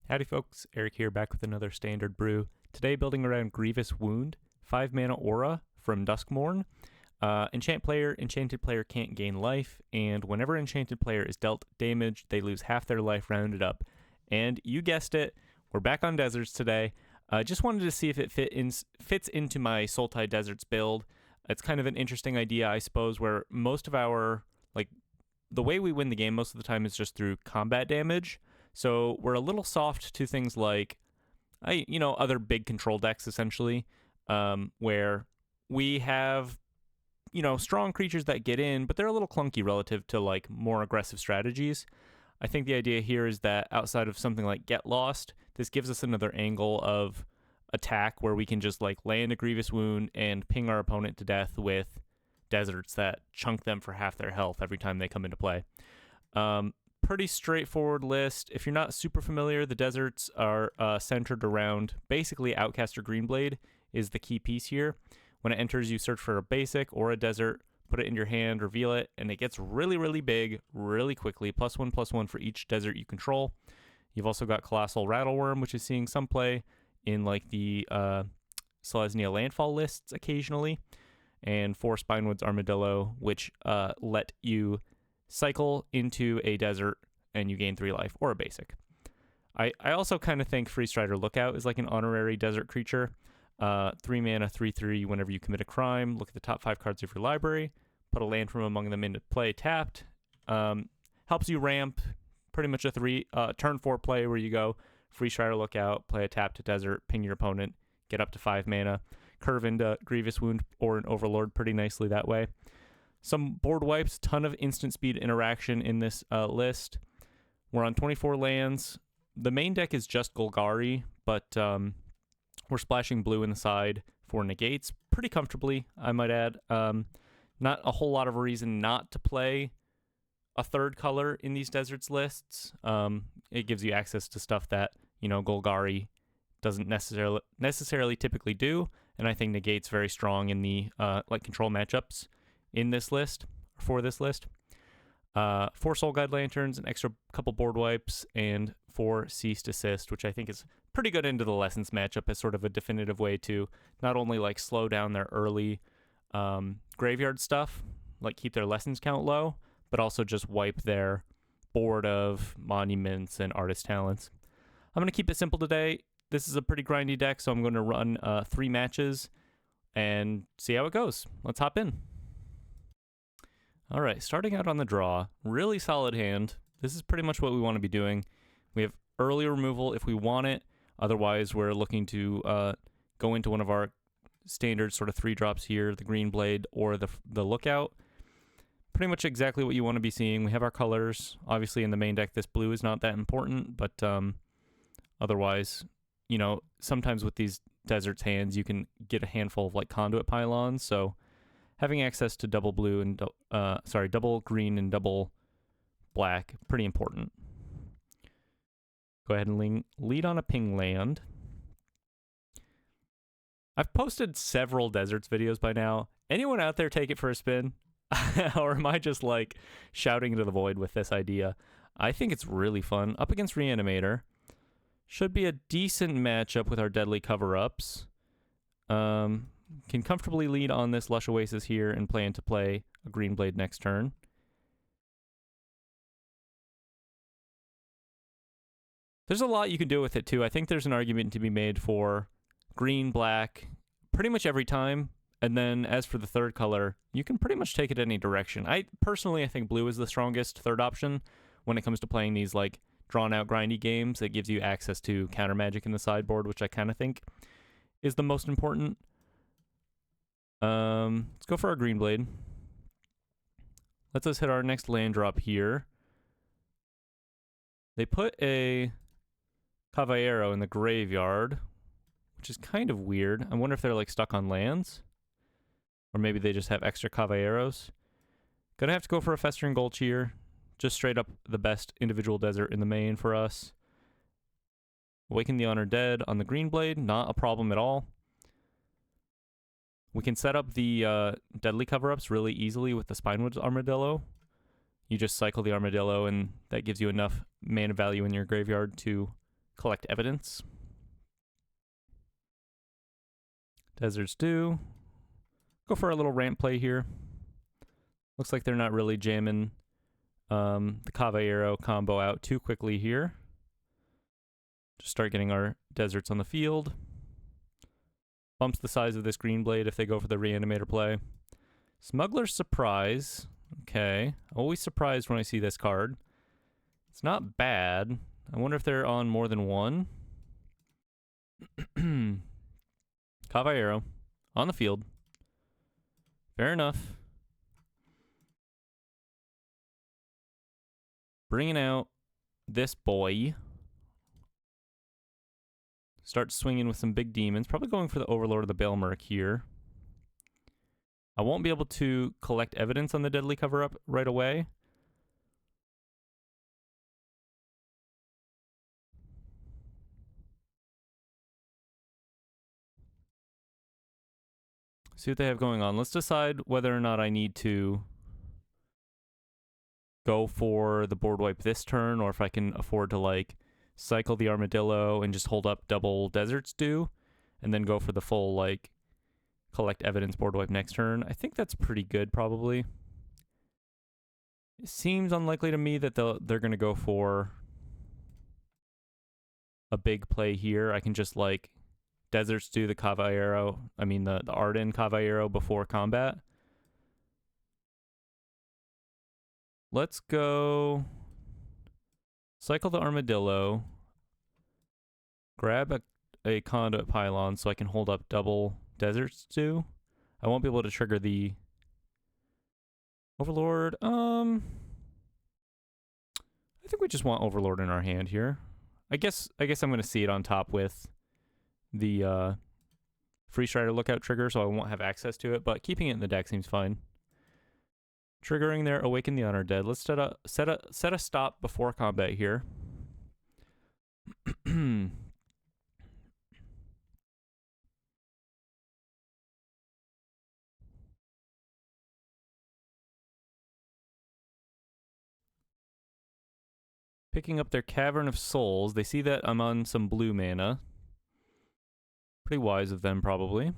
Howdy folks, Eric here back with another standard brew. Today building around Grievous Wound, 5 mana aura from Duskmourn. Enchanted player can't gain life, and whenever enchanted player is dealt damage, they lose half their life rounded up. And you guessed it, we're back on deserts today. Just wanted to see if it fits into my Sultai Deserts build. It's kind of an interesting idea, I suppose, where most of our, the way we win the game most of the time is just through combat damage. So we're a little soft to things like, other big control decks, essentially, where we have, strong creatures that get in, but they're a little clunky relative to, more aggressive strategies. I think the idea here is that outside of something like Get Lost, this gives us another angle of attack where we can just, land a Grievous Wound and ping our opponent to death with deserts that chunk them for half their health every time they come into play. Pretty straightforward list. If you're not super familiar, the deserts are centered around basically Outcast or Greenblade is the key piece here. When it enters, you search for a basic or a desert, put it in your hand, reveal it, and it gets really, really big really quickly. +1/+1 for each desert you control. You've also got Colossal Rattleworm, which is seeing some play in the Selesnya Landfall lists occasionally, and 4 Spinewoods Armadillo, which let you cycle into a desert and you gain 3 life, or a basic. I also kind of think Freestrider Lookout is like an honorary desert creature. 3 mana, 3/3, whenever you commit a crime, look at the top 5 cards of your library, put a land from among them into play tapped. Helps you ramp pretty much a turn 4 play where you go Freestrider Lookout, play a tapped desert, ping your opponent, get up to 5 mana, curve into Grievous Wound or an Overlord pretty nicely that way. Some board wipes, ton of instant speed interaction in this list. We're on 24 lands. The main deck is just Golgari, but we're splashing blue in the side for negates pretty comfortably, I might add. Not a whole lot of reason not to play a third color in these deserts lists. It gives you access to stuff that, Golgari doesn't necessarily typically do, and I think negate's very strong in the control matchups in this list, for this list. 4 Soul Guide Lanterns, an extra couple board wipes, and 4 Cease Desist, which I think is pretty good into the Lessons matchup as sort of a definitive way to not only slow down their early graveyard stuff, keep their Lessons count low, but also just wipe their board of monuments and artist talents. I'm going to keep it simple today. This is a pretty grindy deck, so I'm going to run 3 matches and see how it goes. Let's hop in. All right, starting out on the draw, really solid hand. This is pretty much what we want to be doing. We have early removal if we want it. Otherwise, we're looking to go into one of our standard sort of 3-drops here, the Greenblade or the Lookout. Pretty much exactly what you want to be seeing. We have our colors. Obviously, in the main deck, this blue is not that important, but otherwise, sometimes with these deserts hands, you can get a handful of conduit pylons, so having access to double green and double black, pretty important. Go ahead and lead on a ping land. I've posted several deserts videos by now. Anyone out there take it for a spin? Or am I just shouting into the void with this idea? I think it's really fun. Up against Reanimator. Should be a decent matchup with our deadly cover-ups. Can comfortably lead on this Lush Oasis here and plan to play a Greenblade next turn. There's a lot you can do with it too. I think there's an argument to be made for green, black, pretty much every time. And then as for the third color, you can pretty much take it any direction. I think blue is the strongest third option when it comes to playing these drawn out grindy games. It gives you access to counter magic in the sideboard, which I kind of think is the most important. Let's go for our Greenblade. Let's us hit our next land drop here. They put a Caballero in the graveyard, which is kind of weird. I wonder if they're stuck on lands, or maybe they just have extra Caballeros. Gonna have to go for a Festering Gulch here. Just straight up the best individual desert in the main for us. Awaken the Honored Dead on the Greenblade, not a problem at all. We can set up the deadly cover-ups really easily with the Spinewoods Armadillo. You just cycle the Armadillo, and that gives you enough mana value in your graveyard to collect evidence. Deserts do. Go for a little ramp play here. Looks like they're not really jamming the Caballero combo out too quickly here. Just start getting our deserts on the field. Bumps the size of this green blade if they go for the reanimator play. Smuggler's Surprise. Okay. Always surprised when I see this card. It's not bad. I wonder if they're on more than one. Caballero on the field. Fair enough. Bringing out this boy. Start swinging with some big demons. Probably going for the Overlord of the Baelmerk here. I won't be able to collect evidence on the Deadly Cover-Up right away. See what they have going on. Let's decide whether or not I need to go for the board wipe this turn, or if I can afford to like cycle the Armadillo and just hold up double Deserts Dew, and then go for the full like collect evidence board wipe next turn. I think that's pretty good probably. It seems unlikely to me that they're going to go for a big play here. I can just like Deserts Dew the Caballero, the Arden Caballero before combat. Let's go cycle the Armadillo, grab a Conduit Pylon so I can hold up double Deserts Dew. I won't be able to trigger the Overlord. I think we just want Overlord in our hand here. I guess I'm going to see it on top with the Free Strider Lookout trigger, so I won't have access to it, but keeping it in the deck seems fine. Triggering their Awaken the Undead. Let's set a stop before combat here. Picking up their Cavern of Souls. They see that I'm on some blue mana. Pretty wise of them, probably.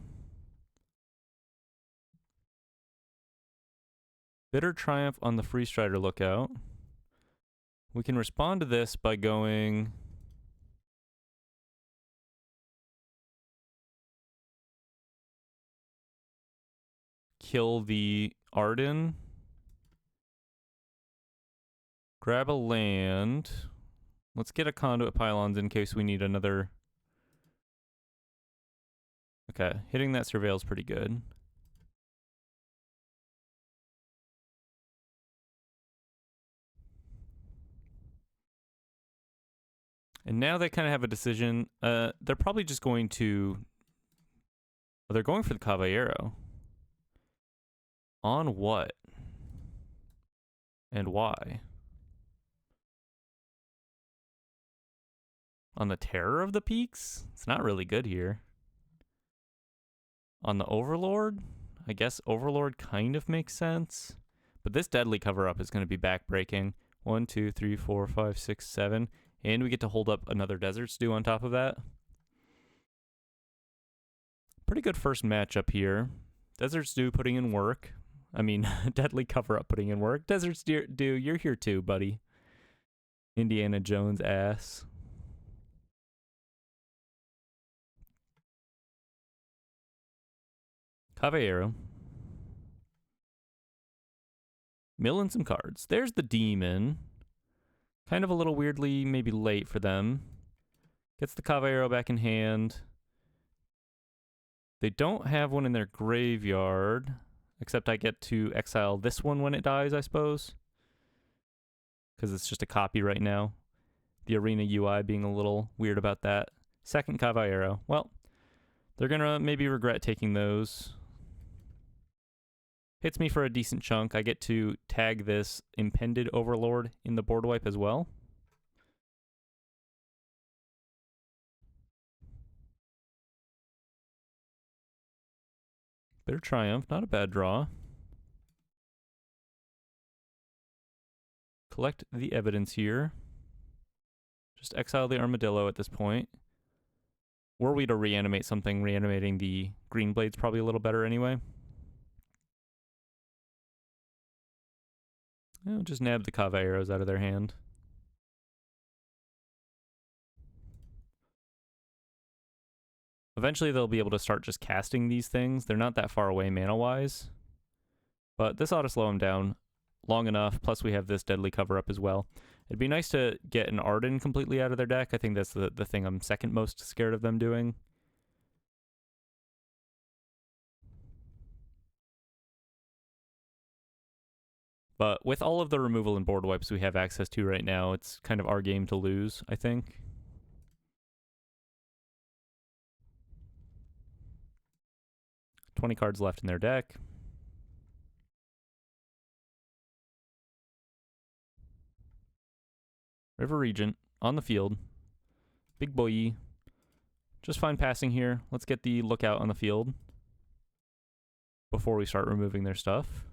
Bitter Triumph on the Free Strider Lookout. We can respond to this by going kill the Arden. Grab a land. Let's get a Conduit Pylons in case we need another. Okay, hitting that Surveil is pretty good. And now they kind of have a decision. They're probably just going to... Well, they're going for the Caballero. On what? And why? On the Terror of the Peaks? It's not really good here. On the Overlord? I guess Overlord kind of makes sense. But this Deadly Cover-Up is going to be backbreaking. 1, 2, 3, 4, 5, 6, 7... And we get to hold up another Deserts Dew on top of that. Pretty good first matchup here. Deserts Dew putting in work. Deadly Cover-Up putting in work. Deserts Dew, you're here too, buddy. Indiana Jones ass. Caballero. Milling some cards. There's the Demon. Kind of a little weirdly, maybe late for them. Gets the Caballero back in hand. They don't have one in their graveyard, except I get to exile this one when it dies, I suppose. Because it's just a copy right now. The Arena UI being a little weird about that. Second Caballero. Well, they're going to maybe regret taking those. Hits me for a decent chunk. I get to tag this Impended Overlord in the board wipe as well. Bitter Triumph, not a bad draw. Collect the evidence here. Just exile the Armadillo at this point. Were we to reanimate something, reanimating the Green Blade's probably a little better anyway. I'll just nab the Kava arrows out of their hand. Eventually they'll be able to start just casting these things. They're not that far away mana-wise. But this ought to slow them down long enough, plus we have this Deadly Cover-Up as well. It'd be nice to get an Arden completely out of their deck. I think that's the thing I'm second most scared of them doing. But with all of the removal and board wipes we have access to right now, it's kind of our game to lose, I think. $20 cards left in their deck. River Regent on the field. Big boy. Just fine passing here. Let's get the Lookout on the field before we start removing their stuff.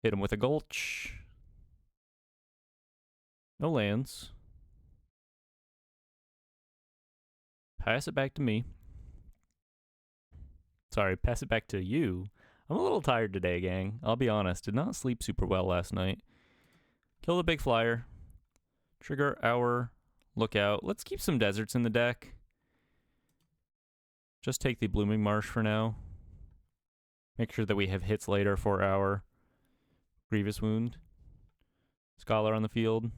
Hit them with a Gulch. No lands. Pass it back to me. Sorry, pass it back to you. I'm a little tired today, gang. I'll be honest. Did not sleep super well last night. Kill the big flyer. Trigger our Lookout. Let's keep some deserts in the deck. Just take the Blooming Marsh for now. Make sure that we have hits later for our Grievous Wound. Scholar on the field.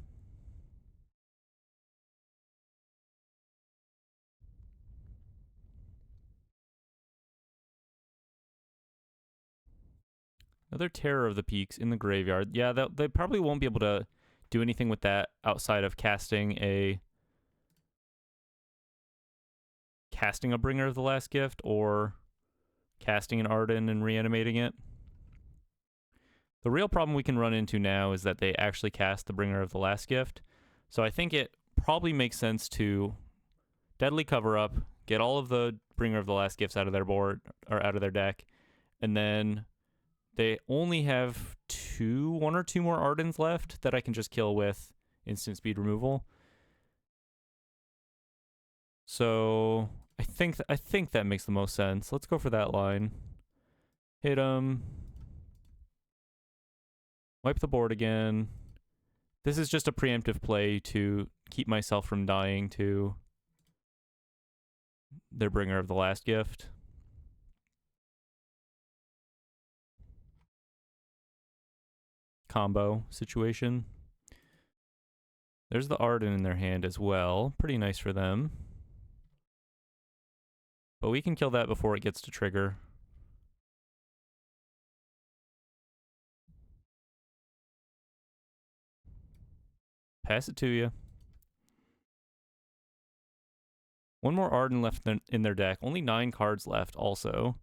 Another Terror of the Peaks in the graveyard. Yeah, they probably won't be able to do anything with that outside of casting a Bringer of the Last Gift or casting an Arden and reanimating it. The real problem we can run into now is that they actually cast the Bringer of the Last Gift. So I think it probably makes sense to Deadly Cover-Up, get all of the Bringer of the Last Gifts out of their board or out of their deck, and then they only have one or two more Ardens left that I can just kill with instant speed removal. So I think that makes the most sense. Let's go for that line. Hit him. Wipe the board again. This is just a preemptive play to keep myself from dying to their Bringer of the Last Gift. Combo situation. There's the Arden in their hand as well. Pretty nice for them. But we can kill that before it gets to trigger. Pass it to you. One more Arden left in their deck. Only 9 cards left also.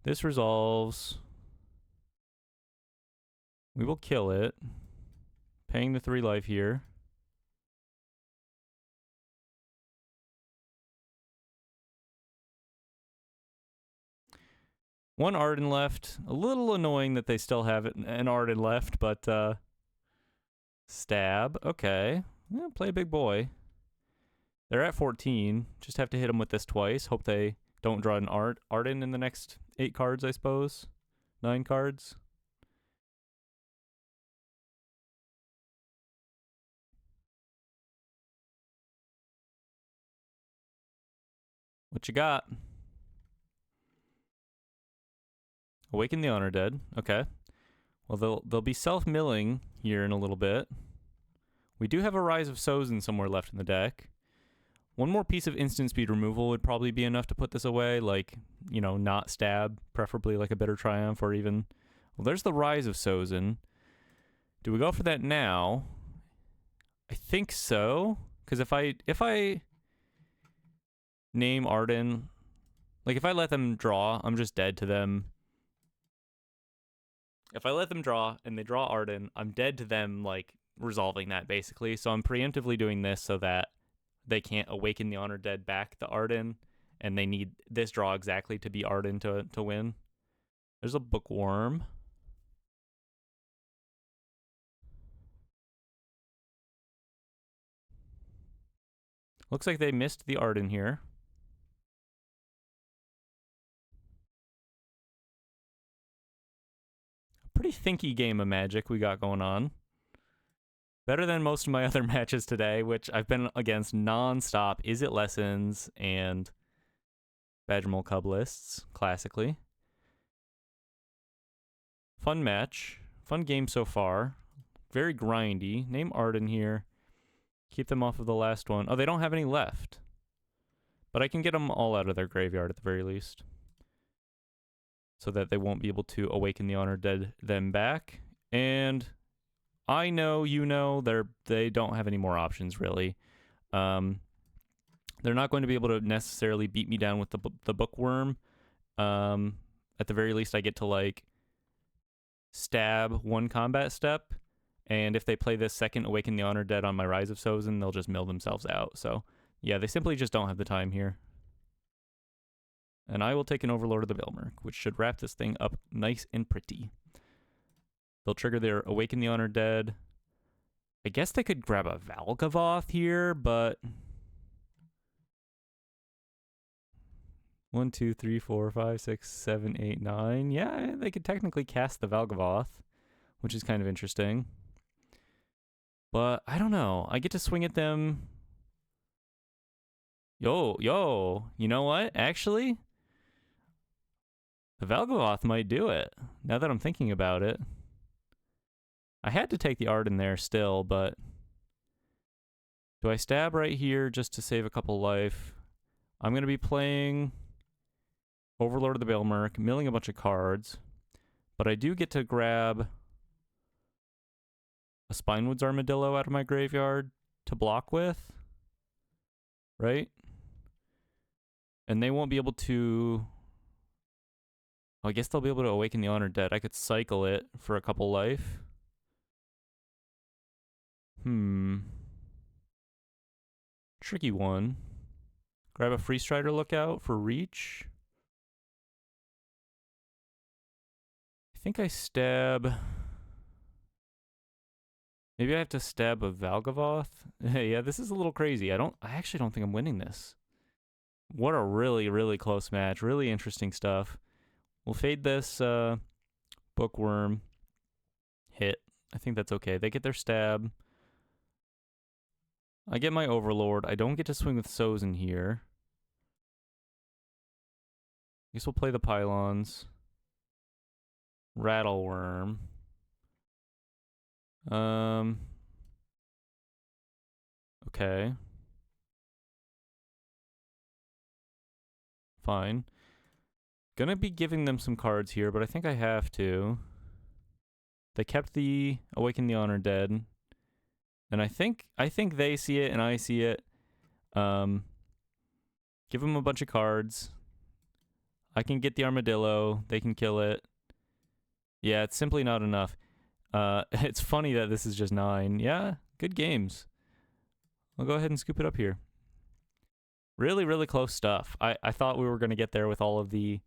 This resolves. We will kill it. Paying the 3 life here. One Arden left. A little annoying that they still have an Arden left, but stab. Okay. Yeah, play big boy. They're at 14. Just have to hit them with this twice. Hope they don't draw an Arden in the next 8 cards, I suppose. 9 cards. What you got? Awaken the Honor Dead. Okay. Well, they'll be self-milling here in a little bit. We do have a Rise of Sozin somewhere left in the deck. One more piece of instant speed removal would probably be enough to put this away, like, you know, not stab, preferably like a Bitter Triumph or even... Well, there's the Rise of Sozin. Do we go for that now? I think so, because if I name Arden, like if I let them draw, I'm just dead to them. If I let them draw and they draw Arden, I'm dead to them, like, resolving that, basically. So I'm preemptively doing this so that they can't awaken the Honor Dead back the Arden, and they need this draw exactly to be Arden to win. There's a Bookworm. Looks like they missed the Arden here. Pretty thinky game of Magic we got going on. Better than most of my other matches today, which I've been against non-stop. Is It Lessons and Badgermole Cub lists, classically. Fun match. Fun game so far. Very grindy. Name Arden here. Keep them off of the last one. Oh, they don't have any left. But I can get them all out of their graveyard at the very least. So that they won't be able to awaken the Honored Dead them back. And I know, you know, they don't have any more options, really. They're not going to be able to necessarily beat me down with the Bookworm. At the very least, I get to, like, stab one combat step. And if they play this second Awaken the Honored Dead on my Rise of Sozin, they'll just mill themselves out. So, yeah, they simply just don't have the time here. And I will take an Overlord of the Bilmerk, which should wrap this thing up nice and pretty. They'll trigger their Awaken the Honored Dead. I guess they could grab a Valgavoth here, but... 1, 2, 3, 4, 5, 6, 7, 8, 9. Yeah, they could technically cast the Valgavoth, which is kind of interesting. But I don't know. I get to swing at them. Yo, you know what? Actually, the Valgavoth might do it, now that I'm thinking about it. I had to take the Arden there still, but... do I stab right here just to save a couple life? I'm going to be playing Overlord of the Bilmerk, milling a bunch of cards, but I do get to grab a Spinewoods Armadillo out of my graveyard to block with, right? And they won't be able to... oh, I guess they'll be able to Awaken the Honored Dead. I could cycle it for a couple life. Tricky one. Grab a Free Strider Lookout for reach. I think I stab... maybe I have to stab a Valgavoth? Yeah, this is a little crazy. I actually don't think I'm winning this. What a really, really close match. Really interesting stuff. We'll fade this Bookworm hit. I think that's okay. They get their stab. I get my Overlord. I don't get to swing with Sozin here. I guess we'll play the Pylons. Rattleworm. Okay. Fine. Gonna be giving them some cards here, but I think I have to. They kept the Awaken the Honored Dead. And I think they see it and I see it. Give them a bunch of cards. I can get the Armadillo. They can kill it. Yeah, it's simply not enough. It's funny that this is just 9. Yeah, good games. I'll go ahead and scoop it up here. Really, really close stuff. I thought we were going to get there with all of the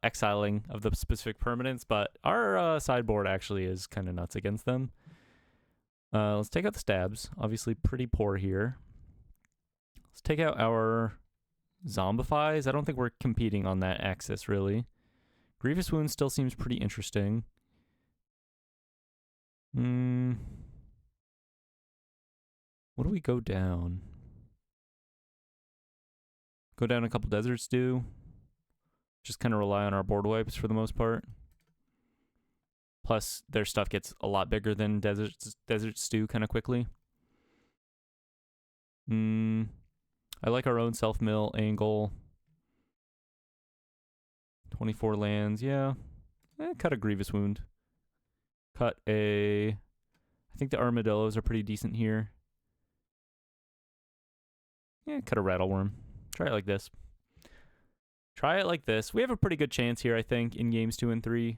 exiling of the specific permanents, but our sideboard actually is kind of nuts against them. Let's take out the stabs. Obviously pretty poor here. Let's take out our Zombifies. I don't think we're competing on that axis, really. Grievous Wound still seems pretty interesting. What do we go down? Go down a couple Desert Stew. Just kind of rely on our board wipes for the most part. Plus, their stuff gets a lot bigger than Desert Stew kind of quickly. I like our own self-mill angle. 24 lands, yeah. Cut a Grievous Wound. Cut a... I think the Armadillos are pretty decent here. Yeah, cut a Rattleworm. Try it like this. Try it like this. We have a pretty good chance here, I think, in games 2 and 3.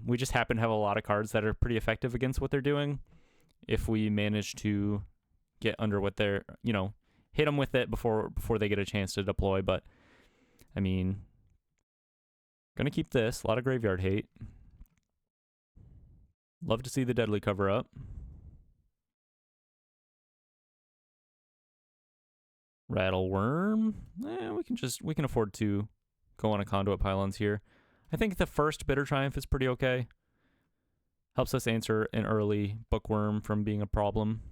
We just happen to have a lot of cards that are pretty effective against what they're doing. If we manage to get under what they're, you know, hit them with it before they get a chance to deploy. But, I mean, gonna keep this. A lot of graveyard hate. Love to see the Deadly cover up. Rattle Worm. We can afford to go on a Conduit Pylons here. I think the first Bitter Triumph is pretty okay. Helps us answer an early Bookworm from being a problem.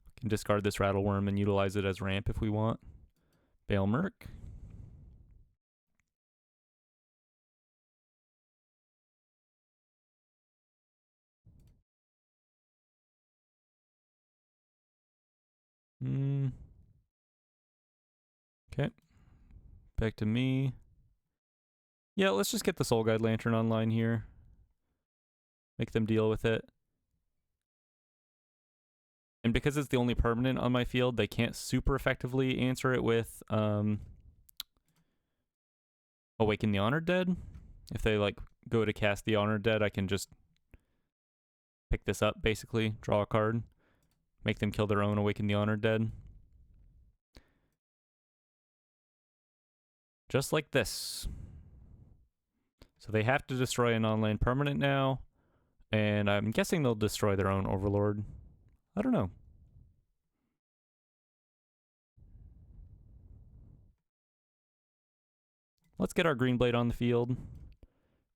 We can discard this Rattle Worm and utilize it as ramp if we want. Bale Merc. Okay. Back to me. Yeah, let's just get the Soul Guide Lantern online here. Make them deal with it. And because it's the only permanent on my field, they can't super effectively answer it with Awaken the Honored Dead. If they like go to cast the Honored Dead, I can just pick this up, basically, draw a card, make them kill their own Awaken the Honored Dead. Just like this. So they have to destroy an online permanent now, and I'm guessing they'll destroy their own Overlord. I don't know. Let's get our Green Blade on the field.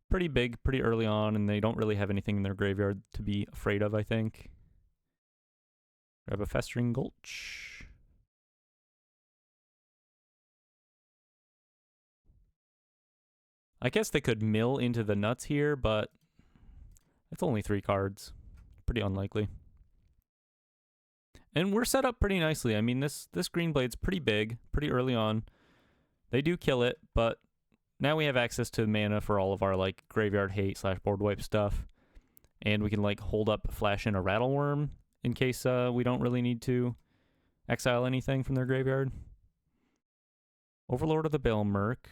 Pretty big, pretty early on, and they don't really have anything in their graveyard to be afraid of, I think. Grab a Festering Gulch. I guess they could mill into the nuts here, but it's only 3 cards. Pretty unlikely. And we're set up pretty nicely. I mean, this Green Blade's pretty big, pretty early on. They do kill it, but now we have access to mana for all of our like graveyard hate / board wipe stuff. And we can like hold up, flash in a Rattle Worm in case we don't really need to exile anything from their graveyard. Overlord of the Bale Merc.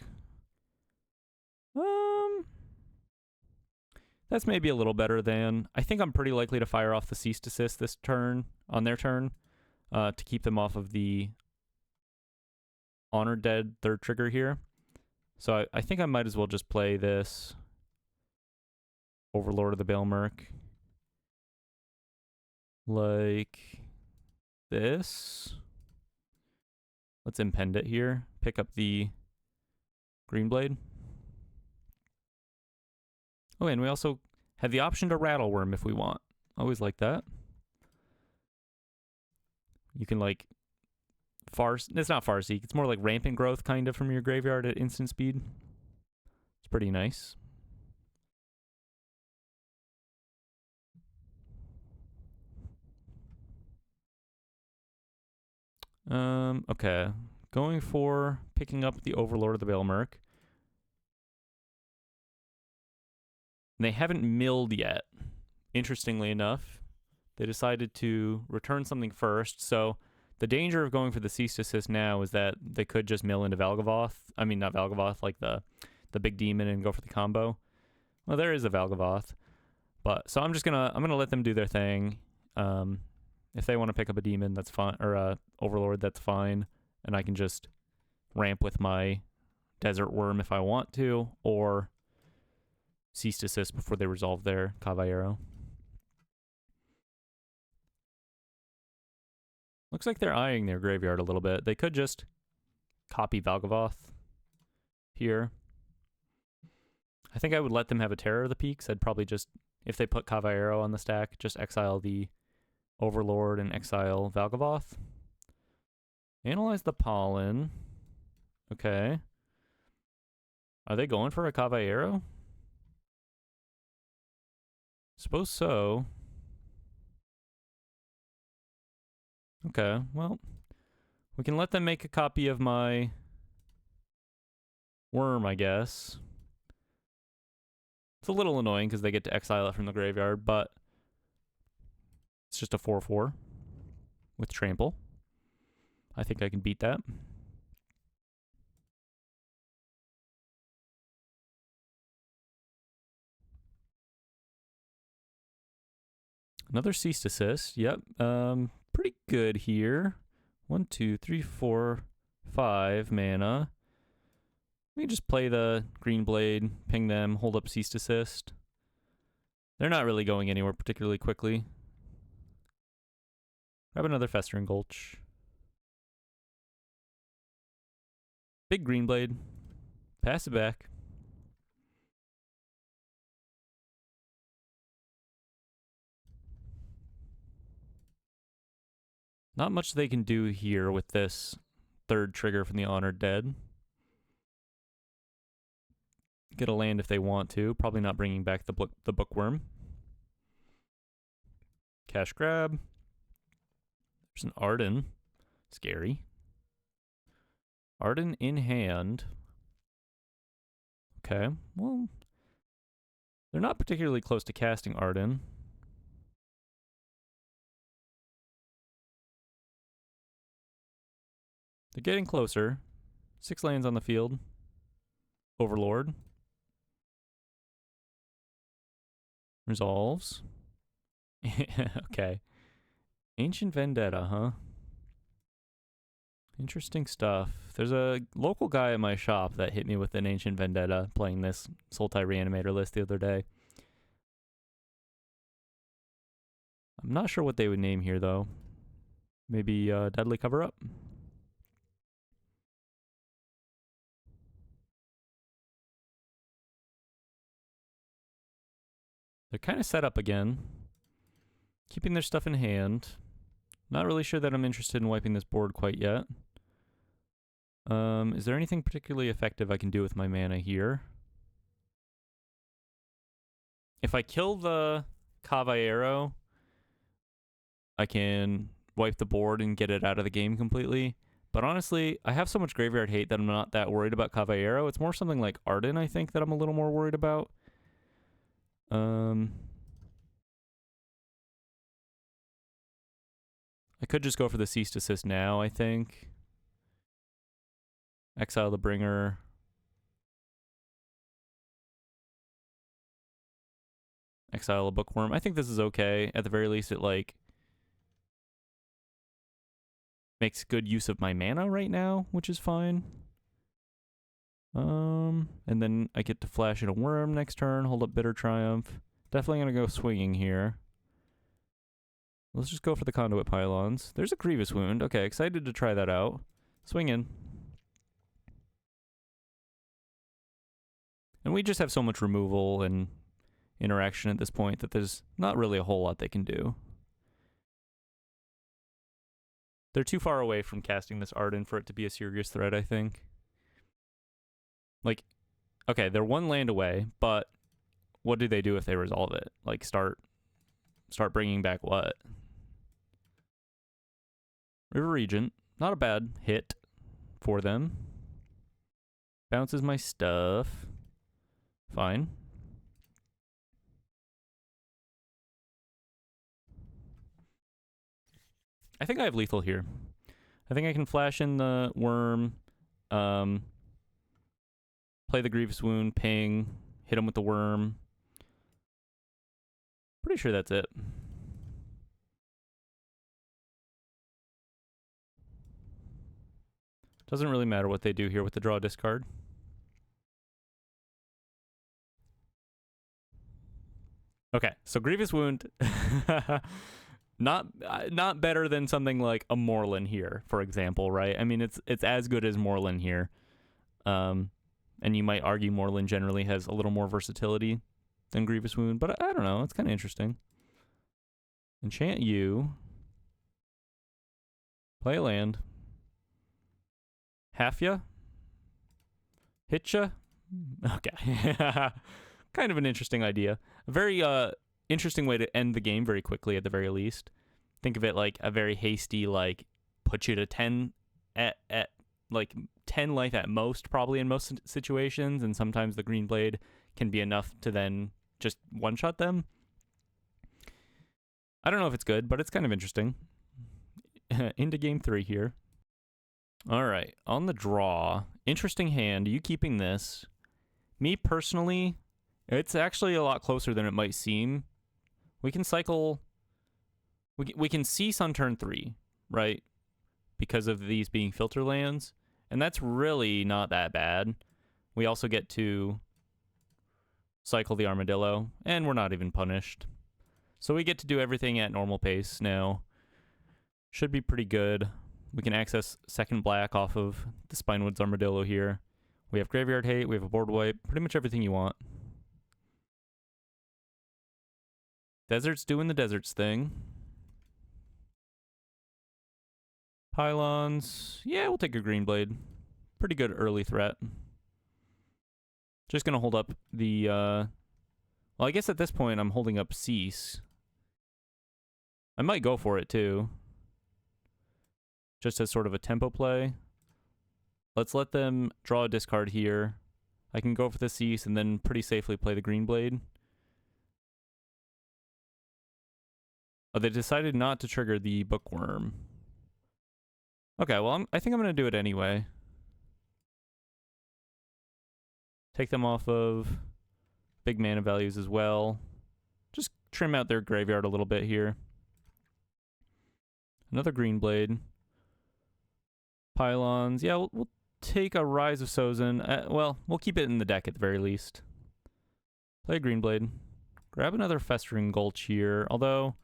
That's maybe a little better than... I think I'm pretty likely to fire off the Cease Desist this turn, on their turn, to keep them off of the Honored Dead third trigger here. So I think I might as well just play this Overlord of the Bale Merc. Like this. Let's impend it here. Pick up the Green Blade. Oh, and we also have the option to Rattle Worm if we want. Always like that. You can like it's not Farseek, it's more like Rampant Growth kind of from your graveyard at instant speed. It's pretty nice. Okay. Going for picking up the Overlord of the Bale Merc. They haven't milled yet. Interestingly enough, they decided to return something first. So the danger of going for the Cease Desist now is that they could just mill into Valgavoth. I mean, not Valgavoth, like the big demon and go for the combo. Well, there is a Valgavoth, but so I'm gonna let them do their thing. If they want to pick up a demon, that's fine, or a Overlord, that's fine, and I can just ramp with my Desert Worm if I want to, or Cease Desist before they resolve their Caballero. Looks like they're eyeing their graveyard a little bit. They could just copy Valgavoth here. I think I would let them have a Terror of the Peaks. I'd probably just, if they put Caballero on the stack, just exile the Overlord and exile Valgavoth. Analyze the Pollen. Okay. Are they going for a Caballero? Suppose so. Okay, well, we can let them make a copy of my worm, I guess. It's a little annoying because they get to exile it from the graveyard, but it's just a 4/4 with trample. I think I can beat that. Another Cease Desist. Yep. Pretty good here. 1, 2, 3, 4, 5 mana. We can just play the Green Blade, ping them, hold up Cease Desist. They're not really going anywhere particularly quickly. Grab another Festering Gulch. Big Green Blade. Pass it back. Not much they can do here with this third trigger from the Honored Dead. Get a land if they want to. Probably not bringing back the Bookworm. Cash grab. There's an Arden. Scary. Arden in hand. Okay, well, they're not particularly close to casting Arden. They're getting closer. 6 lands on the field. Overlord. Resolves. Okay. Ancient Vendetta, huh? Interesting stuff. There's a local guy at my shop that hit me with an Ancient Vendetta playing this Sultai Reanimator list the other day. I'm not sure what they would name here, though. Maybe Deadly Cover-Up? They're kind of set up again. Keeping their stuff in hand. Not really sure that I'm interested in wiping this board quite yet. Is there anything particularly effective I can do with my mana here? If I kill the Caballero, I can wipe the board and get it out of the game completely. But honestly, I have so much graveyard hate that I'm not that worried about Caballero. It's more something like Arden, I think, that I'm a little more worried about. I could just go for the Cease Desist now, I think. Exile the Bringer. Exile a Bookworm. I think this is okay. At the very least, it, like, makes good use of my mana right now, which is fine. And then I get to flash in a Worm next turn, hold up Bitter Triumph. Definitely gonna go swinging here. Let's just go for the Conduit Pylons. There's a Grievous Wound. Okay, excited to try that out. Swing in. And we just have so much removal and interaction at this point that there's not really a whole lot they can do. They're too far away from casting this Arden for it to be a serious threat, I think. Like, okay, they're 1 land away, but what do they do if they resolve it? Like, start bringing back what? River Regent. Not a bad hit for them. Bounces my stuff. Fine. I think I have lethal here. I think I can flash in the Worm, play the Grievous Wound, ping, hit him with the Worm. Pretty sure that's it. Doesn't really matter what they do here with the draw discard. Okay, so Grievous Wound, not better than something like a Moreland here, for example, right? I mean, it's as good as Moreland here, and you might argue Moreland generally has a little more versatility than Grievous Wound, but I don't know. It's kind of interesting. Enchant you. Play a land. Half ya? Hit ya? Okay. Kind of an interesting idea. A very interesting way to end the game very quickly at the very least. Think of it like a very hasty, like, put you to 10 at like 10 life at most, probably in most situations, and sometimes the Green Blade can be enough to then just one-shot them. I don't know if it's good, but it's kind of interesting. Into game 3 here. All right, on the draw, interesting hand. You keeping this? Me personally, it's actually a lot closer than it might seem. We can cycle. We can cease on turn 3, right? Because of these being filter lands, and that's really not that bad. We also get to cycle the Armadillo, and we're not even punished. So we get to do everything at normal pace now. Should be pretty good. We can access second black off of the Spinewoods Armadillo here. We have Graveyard Hate, we have a board wipe, pretty much everything you want. Deserts doing the Deserts thing. Pylons, yeah, we'll take a Green Blade. Pretty good early threat. Just gonna hold up the, well, I guess at this point I'm holding up Cease. I might go for it too. Just as sort of a tempo play. Let's let them draw a discard here. I can go for the Cease and then pretty safely play the Green Blade. Oh, they decided not to trigger the Bookworm. Okay, well, I think I'm going to do it anyway. Take them off of big mana values as well. Just trim out their graveyard a little bit here. Another Green Blade. Pylons. Yeah, we'll take a Rise of Sozin. Well, we'll keep it in the deck at the very least. Play a Green Blade. Grab another Festering Gulch here. Although,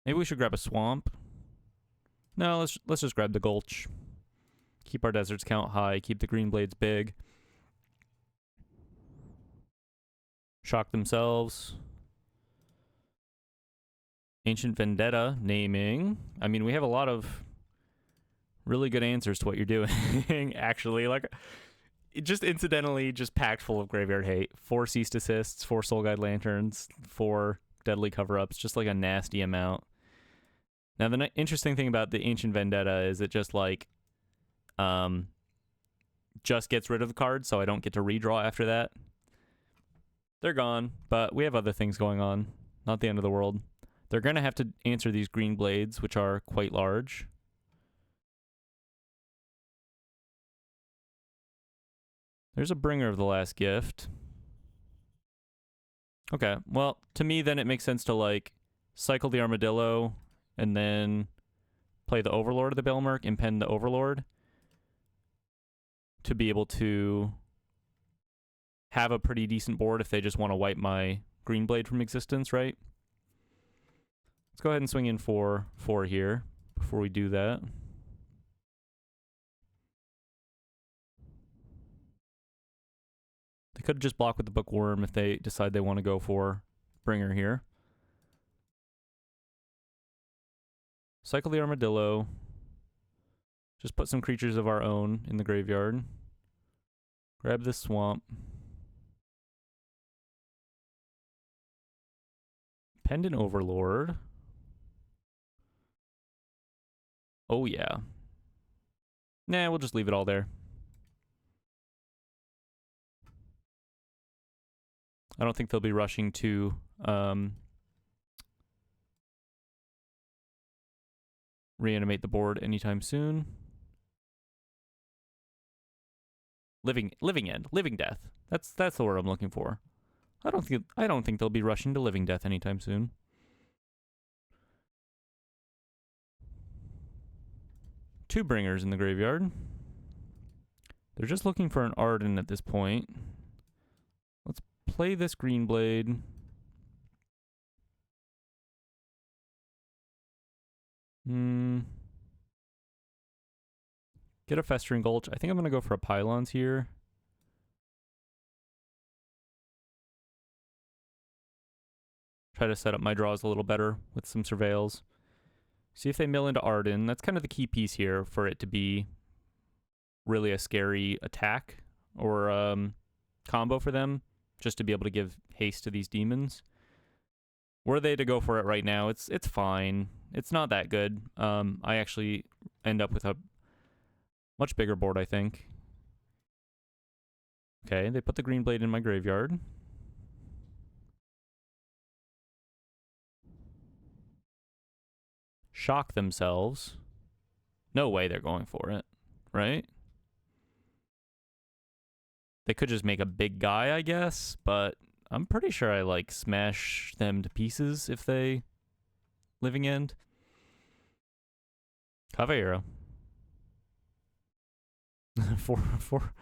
maybe we should grab a Swamp. No, let's just grab the Gulch. Keep our Deserts count high. Keep the Green Blades big. Shock themselves. Ancient Vendetta naming. I mean, we have a lot of really good answers to what you're doing, actually. Like, it just incidentally just packed full of Graveyard Hate. 4 Cease Assists, 4 Soul Guide Lanterns, 4 Deadly Cover-Ups. Just like a nasty amount. Now, the interesting thing about the Ancient Vendetta is it just, like, just gets rid of the cards, so I don't get to redraw after that. They're gone, but we have other things going on. Not the end of the world. They're going to have to answer these Green Blades, which are quite large. There's a Bringer of the Last Gift. Okay, well, to me, then it makes sense to, like, cycle the Armadillo and then play the Overlord of the Belmerk and pen the Overlord to be able to have a pretty decent board if they just want to wipe my Green Blade from existence, right? Let's go ahead and swing in for 4 here before we do that. They could just block with the Bookworm if they decide they want to go for Bringer here. Cycle the Armadillo. Just put some creatures of our own in the graveyard. Grab this Swamp. Pendant Overlord. Oh yeah. Nah, we'll just leave it all there. I don't think they'll be rushing to reanimate the board anytime soon. Living Death. That's the word I'm looking for. I don't think they'll be rushing to Living Death anytime soon. Two Bringers in the graveyard. They're just looking for an Arden at this point. Let's play this Green Blade. Get a Festering Gulch. I think I'm going to go for a Pylons here. Try to set up my draws a little better with some Surveils. See if they mill into Arden. That's kind of the key piece here for it to be really a scary attack or combo for them, just to be able to give haste to these demons. Were they to go for it right now, it's fine. It's not that good. I actually end up with a much bigger board, I think. Okay, they put the Green Blade in my graveyard. Shock themselves. No way they're going for it, right? They could just make a big guy, I guess, but I'm pretty sure I, like, smash them to pieces if they Living End. Caballero. 4/4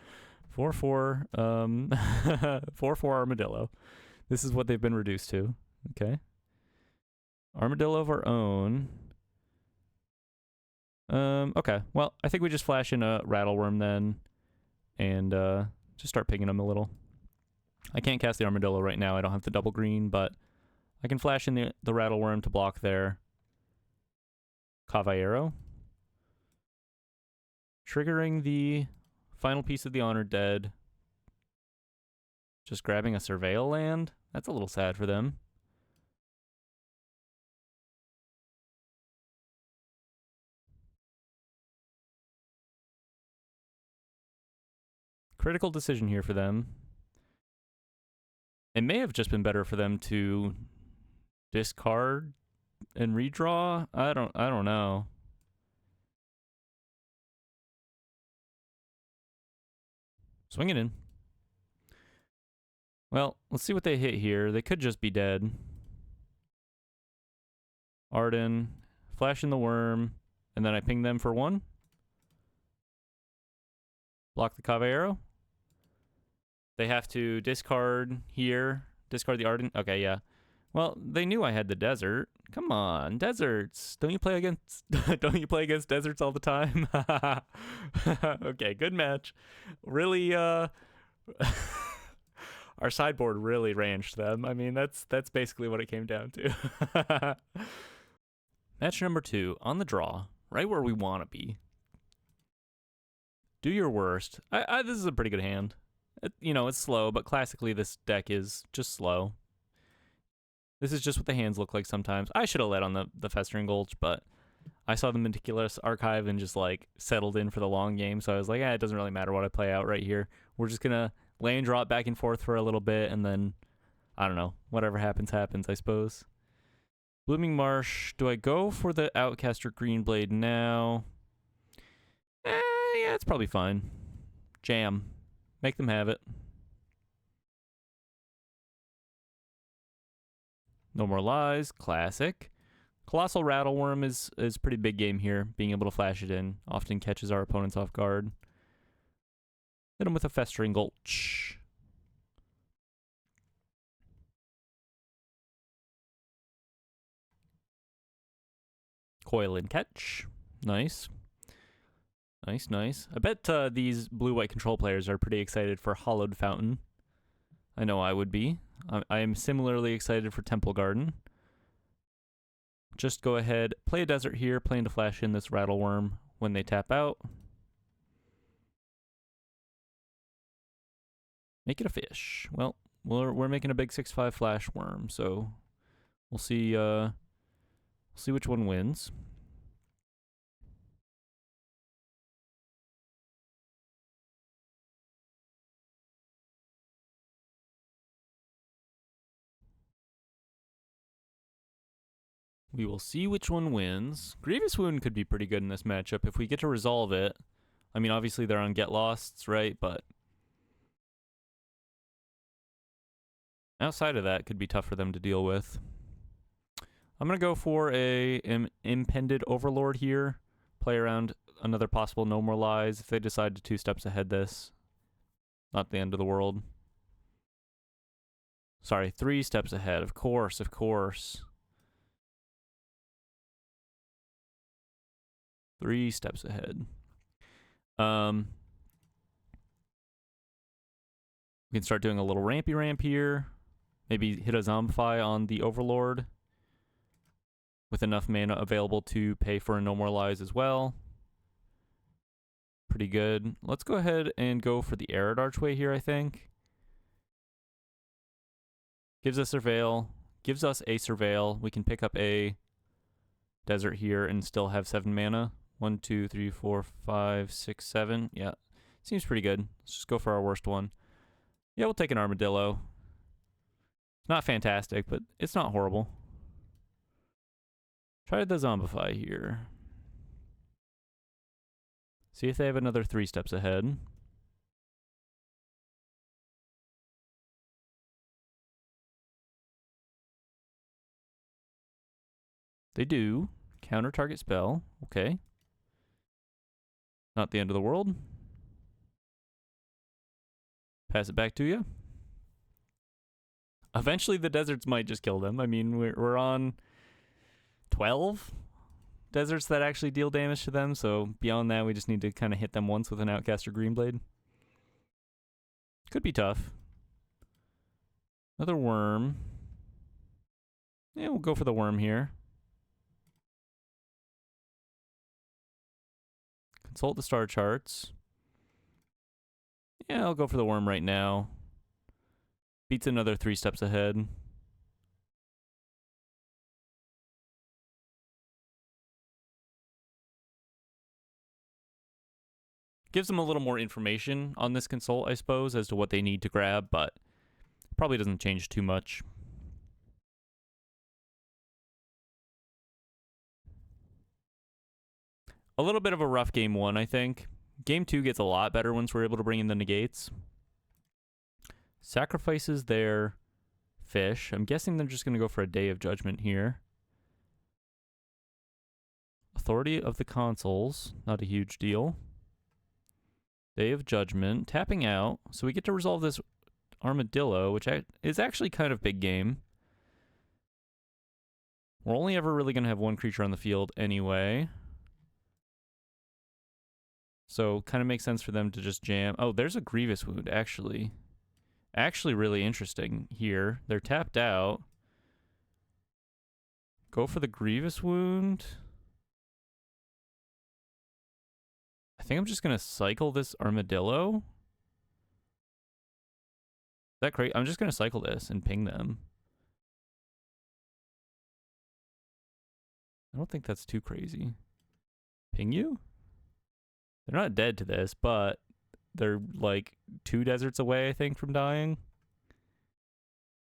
4/4 Armadillo. This is what they've been reduced to. Okay. Armadillo of our own. Okay. Well, I think we just flash in a Rattleworm then, and just start pinging them a little. I can't cast the Armadillo right now. I don't have the double green, but I can flash in the Rattleworm to block their Caballero. Triggering the final piece of the Honored Dead. Just grabbing a Surveil land. That's a little sad for them. Critical decision here for them. It may have just been better for them to discard and redraw. I don't know. Swing it in. Well, let's see what they hit here. They could just be dead. Arden, flash in the worm, and then I ping them for 1. Block the Caballero. They have to discard here. Discard the Arden. Okay, yeah. Well, they knew I had the desert. Come on, deserts. Don't you play against deserts all the time? Okay, good match. Really our sideboard really ranched them. I mean, that's basically what it came down to. Match number 2 on the draw, right where we want to be. Do your worst. This is a pretty good hand. It's slow, but classically this deck is just slow. This is just what the hands look like sometimes. I should have led on the Festering Gulch, but I saw the Meticulous Archive and just settled in for the long game. So I was like, it doesn't really matter what I play out right here. We're just gonna lane drop back and forth for a little bit, and then I don't know, whatever happens, I suppose. Blooming Marsh. Do I go for the Outcaster Greenblade now? Yeah, it's probably fine. Jam. Make them have it. No More Lies, classic. Colossal Rattleworm is pretty big game here. Being able to flash it in often catches our opponents off guard. Hit them with a Festering Gulch. Coil and Catch. Nice. Nice. I bet these blue-white control players are pretty excited for Hollowed Fountain. I know I would be. I am similarly excited for Temple Garden. Just go ahead, play a desert here, plan to flash in this Rattleworm when they tap out. Make it a fish. Well, we're making a big 6/5 flash worm, so we'll see which one wins. We will see which one wins. Grievous Wound could be pretty good in this matchup if we get to resolve it. I mean, obviously they're on Get Losts, right? But outside of that, could be tough for them to deal with. I'm going to go for a Impended Overlord here. Play around another possible No More Lies if they decide to 2 steps ahead this. Not the end of the world. Sorry, 3 steps ahead. Of course. 3 steps ahead. We can start doing a little rampy ramp here. Maybe hit a Zombify on the Overlord with enough mana available to pay for a No More Lies as well. Pretty good. Let's go ahead and go for the Arid Archway here, I think. Gives us a Surveil. We can pick up a Desert here and still have 7 mana. 1, 2, 3, 4, 5, 6, 7. Yeah, seems pretty good. Let's just go for our worst one. Yeah, we'll take an Armadillo. It's not fantastic, but it's not horrible. Try the Zombify here. See if they have another 3 steps ahead. They do. Counter target spell. Okay. Not the end of the world. Pass it back to you. Eventually the deserts might just kill them. I mean, we're on 12 deserts that actually deal damage to them, so beyond that, we just need to kind of hit them once with an Outcaster Greenblade. Could be tough. Another worm. Yeah, we'll go for the worm here. Consult the star charts. Yeah, I'll go for the worm right now. Beats another 3 steps ahead. Gives them a little more information on this consult, I suppose, as to what they need to grab, but probably doesn't change too much. A little bit of a rough game 1, I think. Game 2 gets a lot better once we're able to bring in the negates. Sacrifices their fish. I'm guessing they're just going to go for a Day of Judgment here. Authority of the Consuls. Not a huge deal. Day of Judgment. Tapping out. So we get to resolve this Armadillo, which is actually kind of big game. We're only ever really going to have one creature on the field anyway. So kind of makes sense for them to just jam. Oh, there's a Grievous Wound, actually. Actually really interesting here. They're tapped out. Go for the Grievous Wound. I think I'm just going to cycle this Armadillo. Is that great? I'm just going to cycle this and ping them. I don't think that's too crazy. Ping you? They're not dead to this, but they're like 2 deserts away, I think, from dying.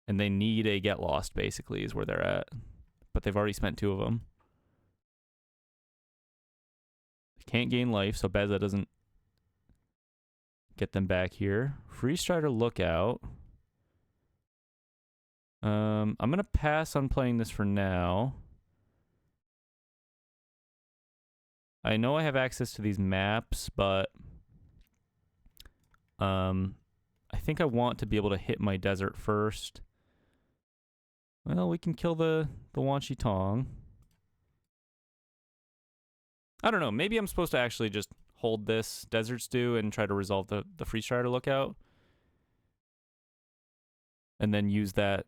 And they need a get lost, basically, is where they're at. But they've already spent 2 of them. They can't gain life, so Beza doesn't get them back here. Free Strider Lookout. I'm going to pass on playing this for now. I know I have access to these maps, but I think I want to be able to hit my desert first. Well, we can kill the Wan Shi Tong. I don't know. Maybe I'm supposed to actually just hold this Desert Stew and try to resolve the Free Strider Lookout. And then use that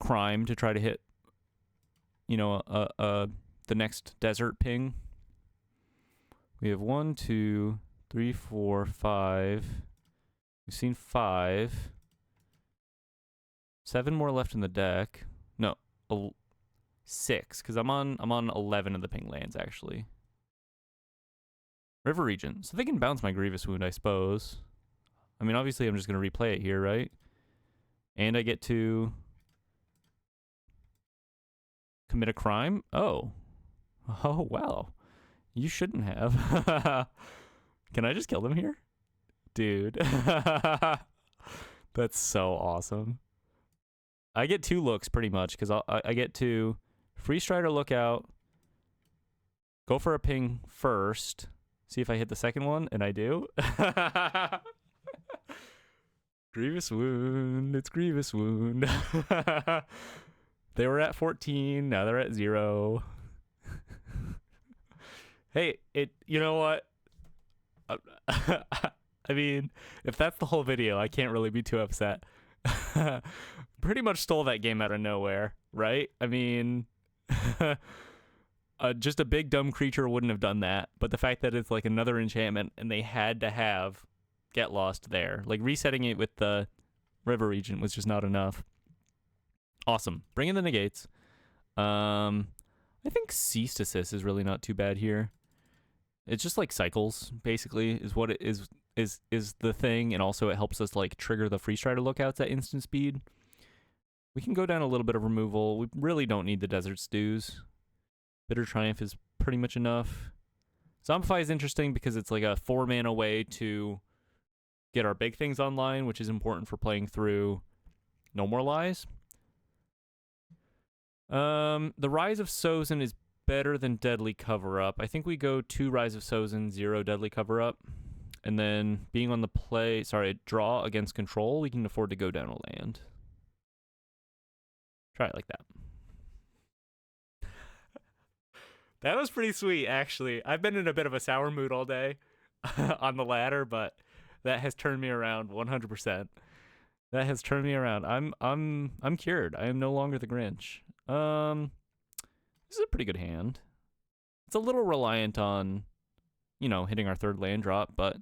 crime to try to hit, you know, the next desert ping. We have 1, 2, 3, 4, 5. We've seen 5. 7 more left in the deck. No, 6, because I'm on 11 of the ping lands actually. River Region. So they can bounce my Grievous Wound, I suppose. I mean, obviously I'm just gonna replay it here, right? And I get to commit a crime? Oh. Oh, wow. You shouldn't have. Can I just kill them here? Dude. That's so awesome. I get 2 looks pretty much, because I get to Free Strider Lookout, go for a ping first, see if I hit the second one, and I do. Grievous Wound. It's Grievous Wound. They were at 14, now they're at 0. Hey, you know what? I mean, if that's the whole video, I can't really be too upset. Pretty much stole that game out of nowhere, right? I mean, just a big dumb creature wouldn't have done that. But the fact that it's like another enchantment and they had to have Get Lost there. Like resetting it with the River Region was just not enough. Awesome. Bring in the negates. I think Cease to Sis is really not too bad here. It's just like cycles, basically, is what it is the thing, and also it helps us like trigger the Free Strider Lookouts at instant speed. We can go down a little bit of removal. We really don't need the Desert Stews. Bitter Triumph is pretty much enough. Zombify is interesting because it's like a 4-mana way to get our big things online, which is important for playing through No More Lies. The Rise of Sozin is better than Deadly Cover-Up. I think we go 2 Rise of Sozin, 0 Deadly Cover-Up. And then being on the draw against control, we can afford to go down a land. Try it like that. That was pretty sweet, actually. I've been in a bit of a sour mood all day on the ladder, but that has turned me around 100%. That has turned me around. I'm cured. I am no longer the Grinch. This is a pretty good hand. It's a little reliant on, you know, hitting our third land drop, but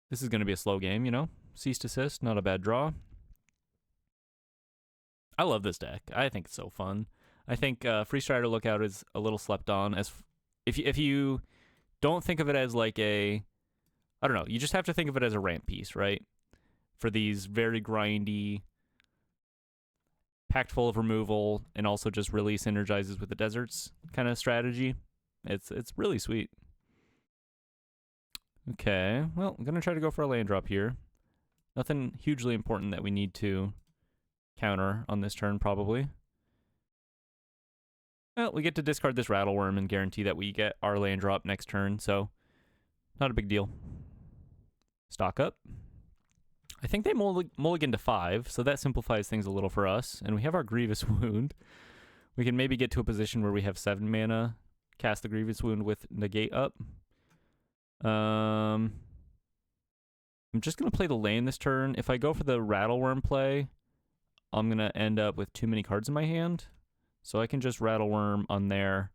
this is going to be a slow game, you know? Cease Desist, not a bad draw. I love this deck. I think it's so fun. I think Free Strider Lookout is a little slept on. If you don't think of it as like a, I don't know, you just have to think of it as a ramp piece, right? For these very grindy, packed full of removal, and also just really synergizes with the deserts kind of strategy. It's really sweet. Okay, well, I'm going to try to go for a land drop here. Nothing hugely important that we need to counter on this turn, probably. Well, we get to discard this Rattle Worm and guarantee that we get our land drop next turn, so not a big deal. Stock up. I think they mulligan to 5, so that simplifies things a little for us. And we have our Grievous Wound. We can maybe get to a position where we have 7 mana, cast the Grievous Wound with negate up. I'm just going to play the lane this turn. If I go for the Rattle Worm play, I'm going to end up with too many cards in my hand. So I can just Rattle Worm on there,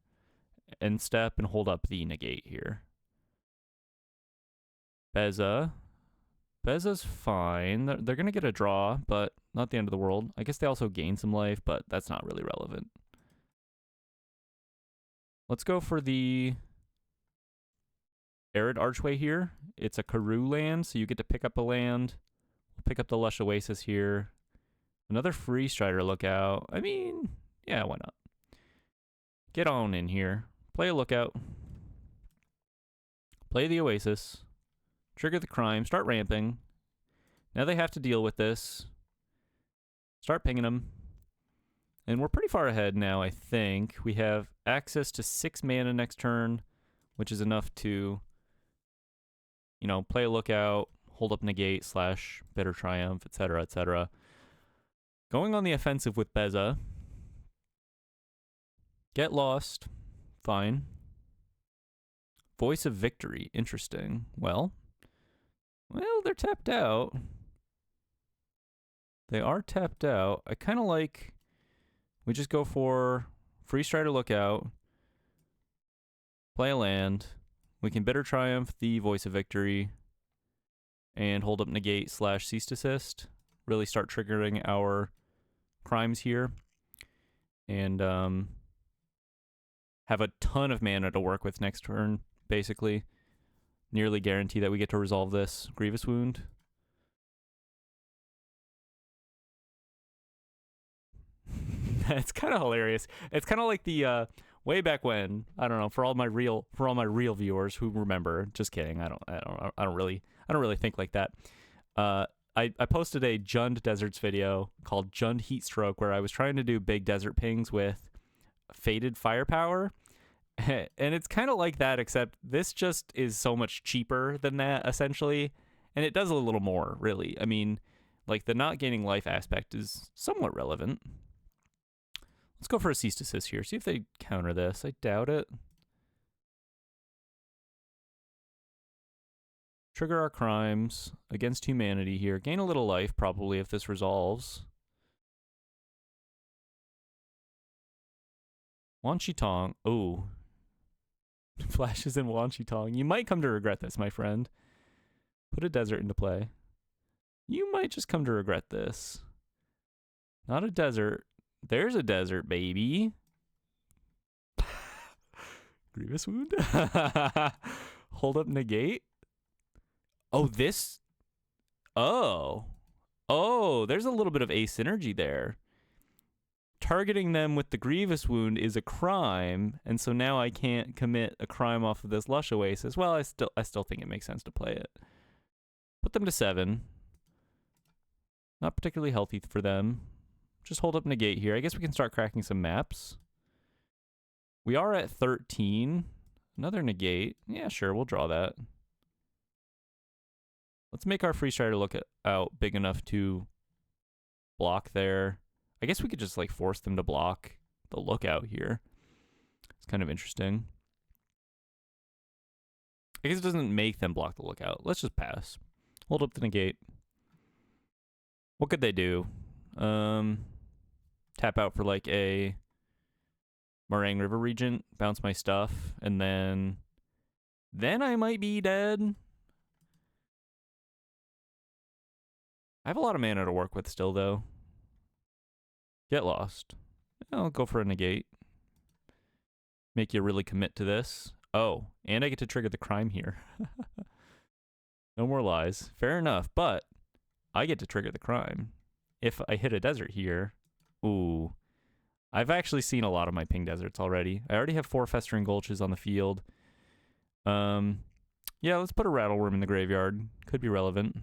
end step, and hold up the negate here. Beza. Beza's fine. They're going to get a draw, but not the end of the world. I guess they also gain some life, but that's not really relevant. Let's go for the Arid Archway here. It's a Karoo land, so you get to pick up a land. We'll pick up the Lush Oasis here. Another Free Strider Lookout. I mean, yeah, why not? Get on in here. Play a Lookout. Play the Oasis. Trigger the Crime. Start ramping. Now they have to deal with this. Start pinging them. And we're pretty far ahead now, I think. We have access to 6 mana next turn, which is enough to, you know, play a Lookout, hold up negate / Bitter Triumph, etc., etc. Going on the offensive with Beza. Get Lost. Fine. Voice of Victory. Interesting. Well, they're tapped out. They are tapped out. I kind of like, we just go for Free Strider Lookout, play a land. We can Bitter Triumph the Voice of Victory and hold up negate / cease desist. Really start triggering our crimes here. And have a ton of mana to work with next turn, basically. Nearly guarantee that we get to resolve this Grievous Wound. It's kind of hilarious. It's kind of like the way back when, I don't know, for all my real viewers who remember. Just kidding. I don't really think like that. I posted a Jund Deserts video called Jund Heatstroke where I was trying to do big desert pings with Faded Firepower. And it's kind of like that, except this just is so much cheaper than that, essentially. And it does a little more, really. I mean, like, the not gaining life aspect is somewhat relevant. Let's go for a Cease Desist here. See if they counter this. I doubt it. Trigger our crimes against humanity here. Gain a little life, probably, if this resolves. Wan Shi Tong. Oh. Flashes in Wan Shi Tong. You might come to regret this, my friend. Put a desert into play. You might just come to regret this. Not a desert. There's a desert, baby. Grievous Wound. Hold up negate. Oh, this. Oh, there's a little bit of asymmetry there. Targeting them with the Grievous Wound is a crime, and so now I can't commit a crime off of this Lush Oasis. Well, I still think it makes sense to play it. Put them to 7. Not particularly healthy for them. Just hold up negate here. I guess we can start cracking some maps. We are at 13. Another negate. Yeah, sure, we'll draw that. Let's make our Free Strider Lookout big enough to block there. I guess we could just like force them to block the lookout here. It's kind of interesting. I guess it doesn't make them block the lookout. Let's just pass. Hold up to negate. What could they do? Tap out for like a Meringue River Regent, bounce my stuff, and then I might be dead. I have a lot of mana to work with still, though. Get lost. I'll go for a negate. Make you really commit to this. Oh, and I get to trigger the crime here. No more lies. Fair enough, but I get to trigger the crime. If I hit a desert here, ooh. I've actually seen a lot of my ping deserts already. I already have 4 Festering Gulches on the field. Yeah, let's put a Rattleworm in the graveyard. Could be relevant.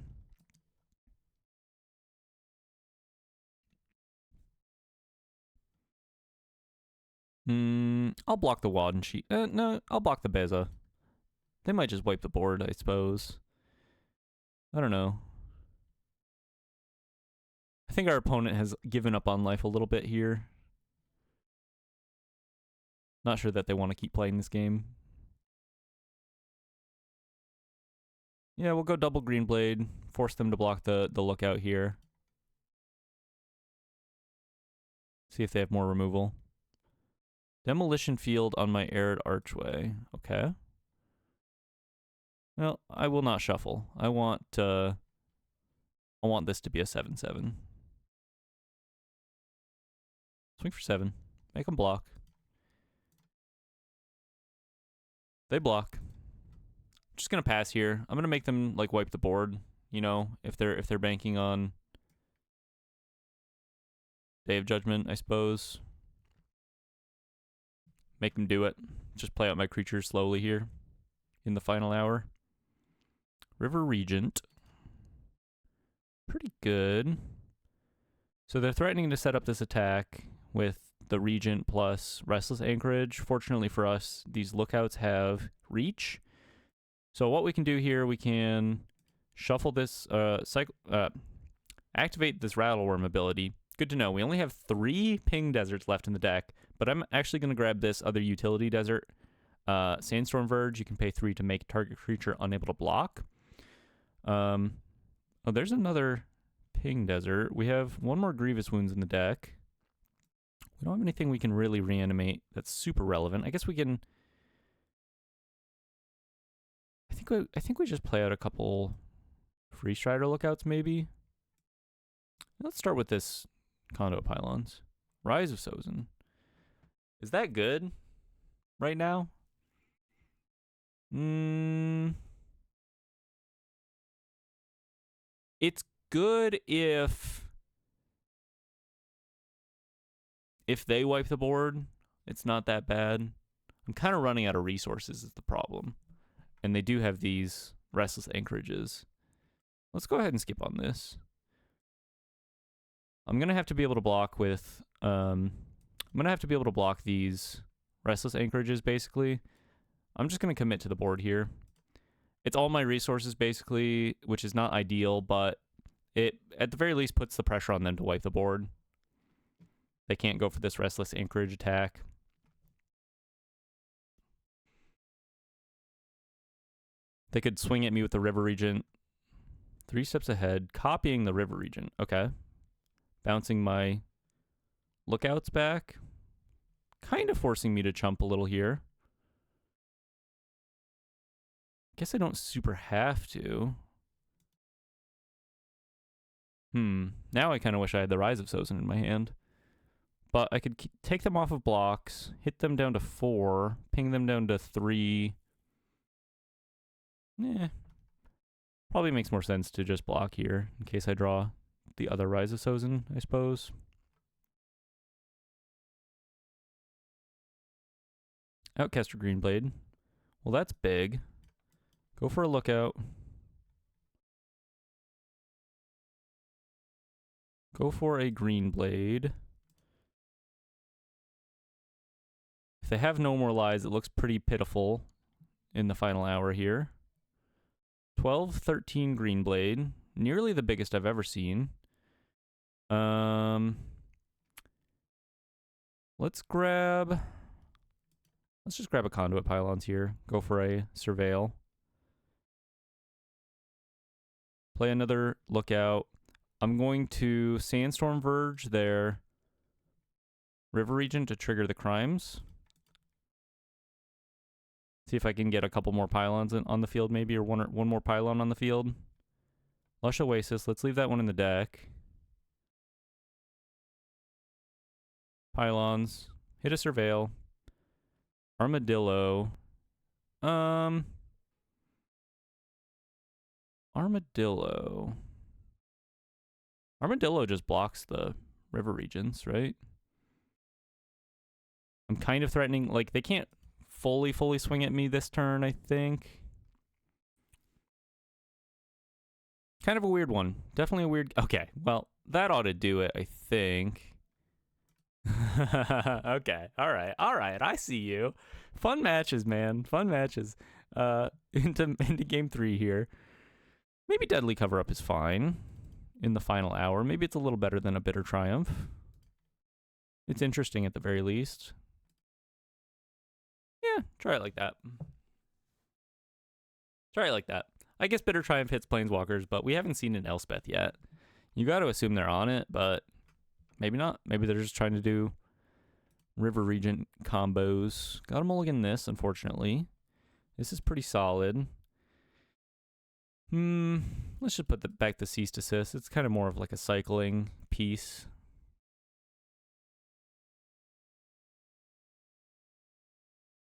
I'll block the Wad and Sheet. No, I'll block the Beza. They might just wipe the board, I suppose. I don't know. I think our opponent has given up on life a little bit here. Not sure that they want to keep playing this game. Yeah, we'll go double Green Blade. Force them to block the lookout here. See if they have more removal. Demolition Field on my Arid Archway. Okay. Well, I will not shuffle. I want this to be a 7/7. Swing for 7. Make them block. They block. I'm just gonna pass here. I'm gonna make them like wipe the board. You know, if they're banking on Day of Judgment, I suppose. Make them do it. Just play out my creatures slowly here in the final hour. River Regent. Pretty good. So they're threatening to set up this attack with the Regent plus Restless Anchorage. Fortunately for us, these lookouts have reach. So what we can do here, we can shuffle this, activate this Rattleworm ability. Good to know. We only have 3 ping deserts left in the deck, but I'm actually going to grab this other utility desert. Sandstorm Verge, you can pay 3 to make target creature unable to block. Oh, there's another ping desert. We have 1 more Grievous Wounds in the deck. We don't have anything we can really reanimate that's super relevant. I guess we can... I think we just play out a couple Free Strider lookouts, maybe. Let's start with this Conduit Pylons. Rise of Sozin. Is that good right now? It's good if they wipe the board. It's not that bad. I'm kind of running out of resources is the problem. And they do have these Restless Anchorages. Let's go ahead and skip on this. I'm going to have to be able to block with... I'm going to have to be able to block these Restless Anchorages, basically. I'm just going to commit to the board here. It's all my resources, basically, which is not ideal, but it, at the very least, puts the pressure on them to wipe the board. They can't go for this Restless Anchorage attack. They could swing at me with the River Regent. 3 steps ahead. Copying the River Regent. Okay. Bouncing my lookouts back. Kind of forcing me to chump a little here. Guess I don't super have to. Now I kind of wish I had the Rise of Sozin in my hand. But I could take them off of blocks, hit them down to 4, ping them down to 3. Probably makes more sense to just block here in case I draw the other Rise of Sozin, I suppose. Outcaster Greenblade. Well, that's big. Go for a lookout. Go for a Greenblade. If they have no more lies, it looks pretty pitiful in the final hour here. 12-13 Greenblade. Nearly the biggest I've ever seen. Let's let's just grab a Conduit Pylons here. Go for a Surveil. Play another Lookout. I'm going to Sandstorm Verge their River Regent to trigger the crimes. See if I can get a couple more pylons on the field maybe, or one more pylon on the field. Lush Oasis, let's leave that one in the deck. Pylons, hit a Surveil. Armadillo. Armadillo. Armadillo just blocks the River Regents, right? I'm kind of threatening, like, they can't fully swing at me this turn, I think. Kind of a weird one. Definitely a weird... Okay, well, that ought to do it, I think. Okay, all right, I see you. Fun matches, man. Fun matches. Into game 3 here. Maybe Deadly Cover-Up is fine in the final hour. Maybe it's a little better than a Bitter Triumph. It's interesting at the very least. Yeah, try it like that. Try it like that. I guess Bitter Triumph hits Planeswalkers, but we haven't seen an Elspeth yet. You got to assume they're on it, but maybe not. Maybe they're just trying to do River Regent combos. Got to mulligan this, unfortunately. This is pretty solid. Let's just put back the Cease Desist. It's kind of more of like a cycling piece.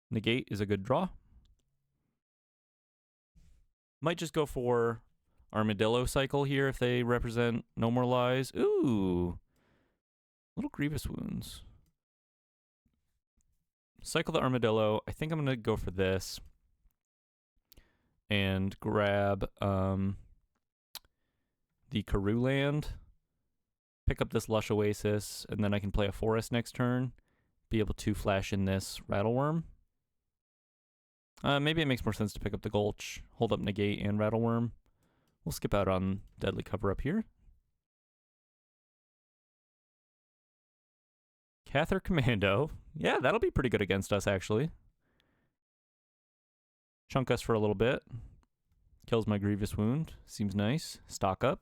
Negate is a good draw. Might just go for Armadillo cycle here if they represent No More Lies. Ooh. Little Grievous Wounds. Cycle the Armadillo. I think I'm going to go for this. And grab the Karoo land. Pick up this Lush Oasis. And then I can play a Forest next turn. Be able to flash in this Rattleworm. Maybe it makes more sense to pick up the Gulch, hold up Negate and Rattleworm. We'll skip out on Deadly Cover-Up here. Cather Commando. Yeah, that'll be pretty good against us, actually. Chunk us for a little bit. Kills my Grievous Wound. Seems nice. Stock up.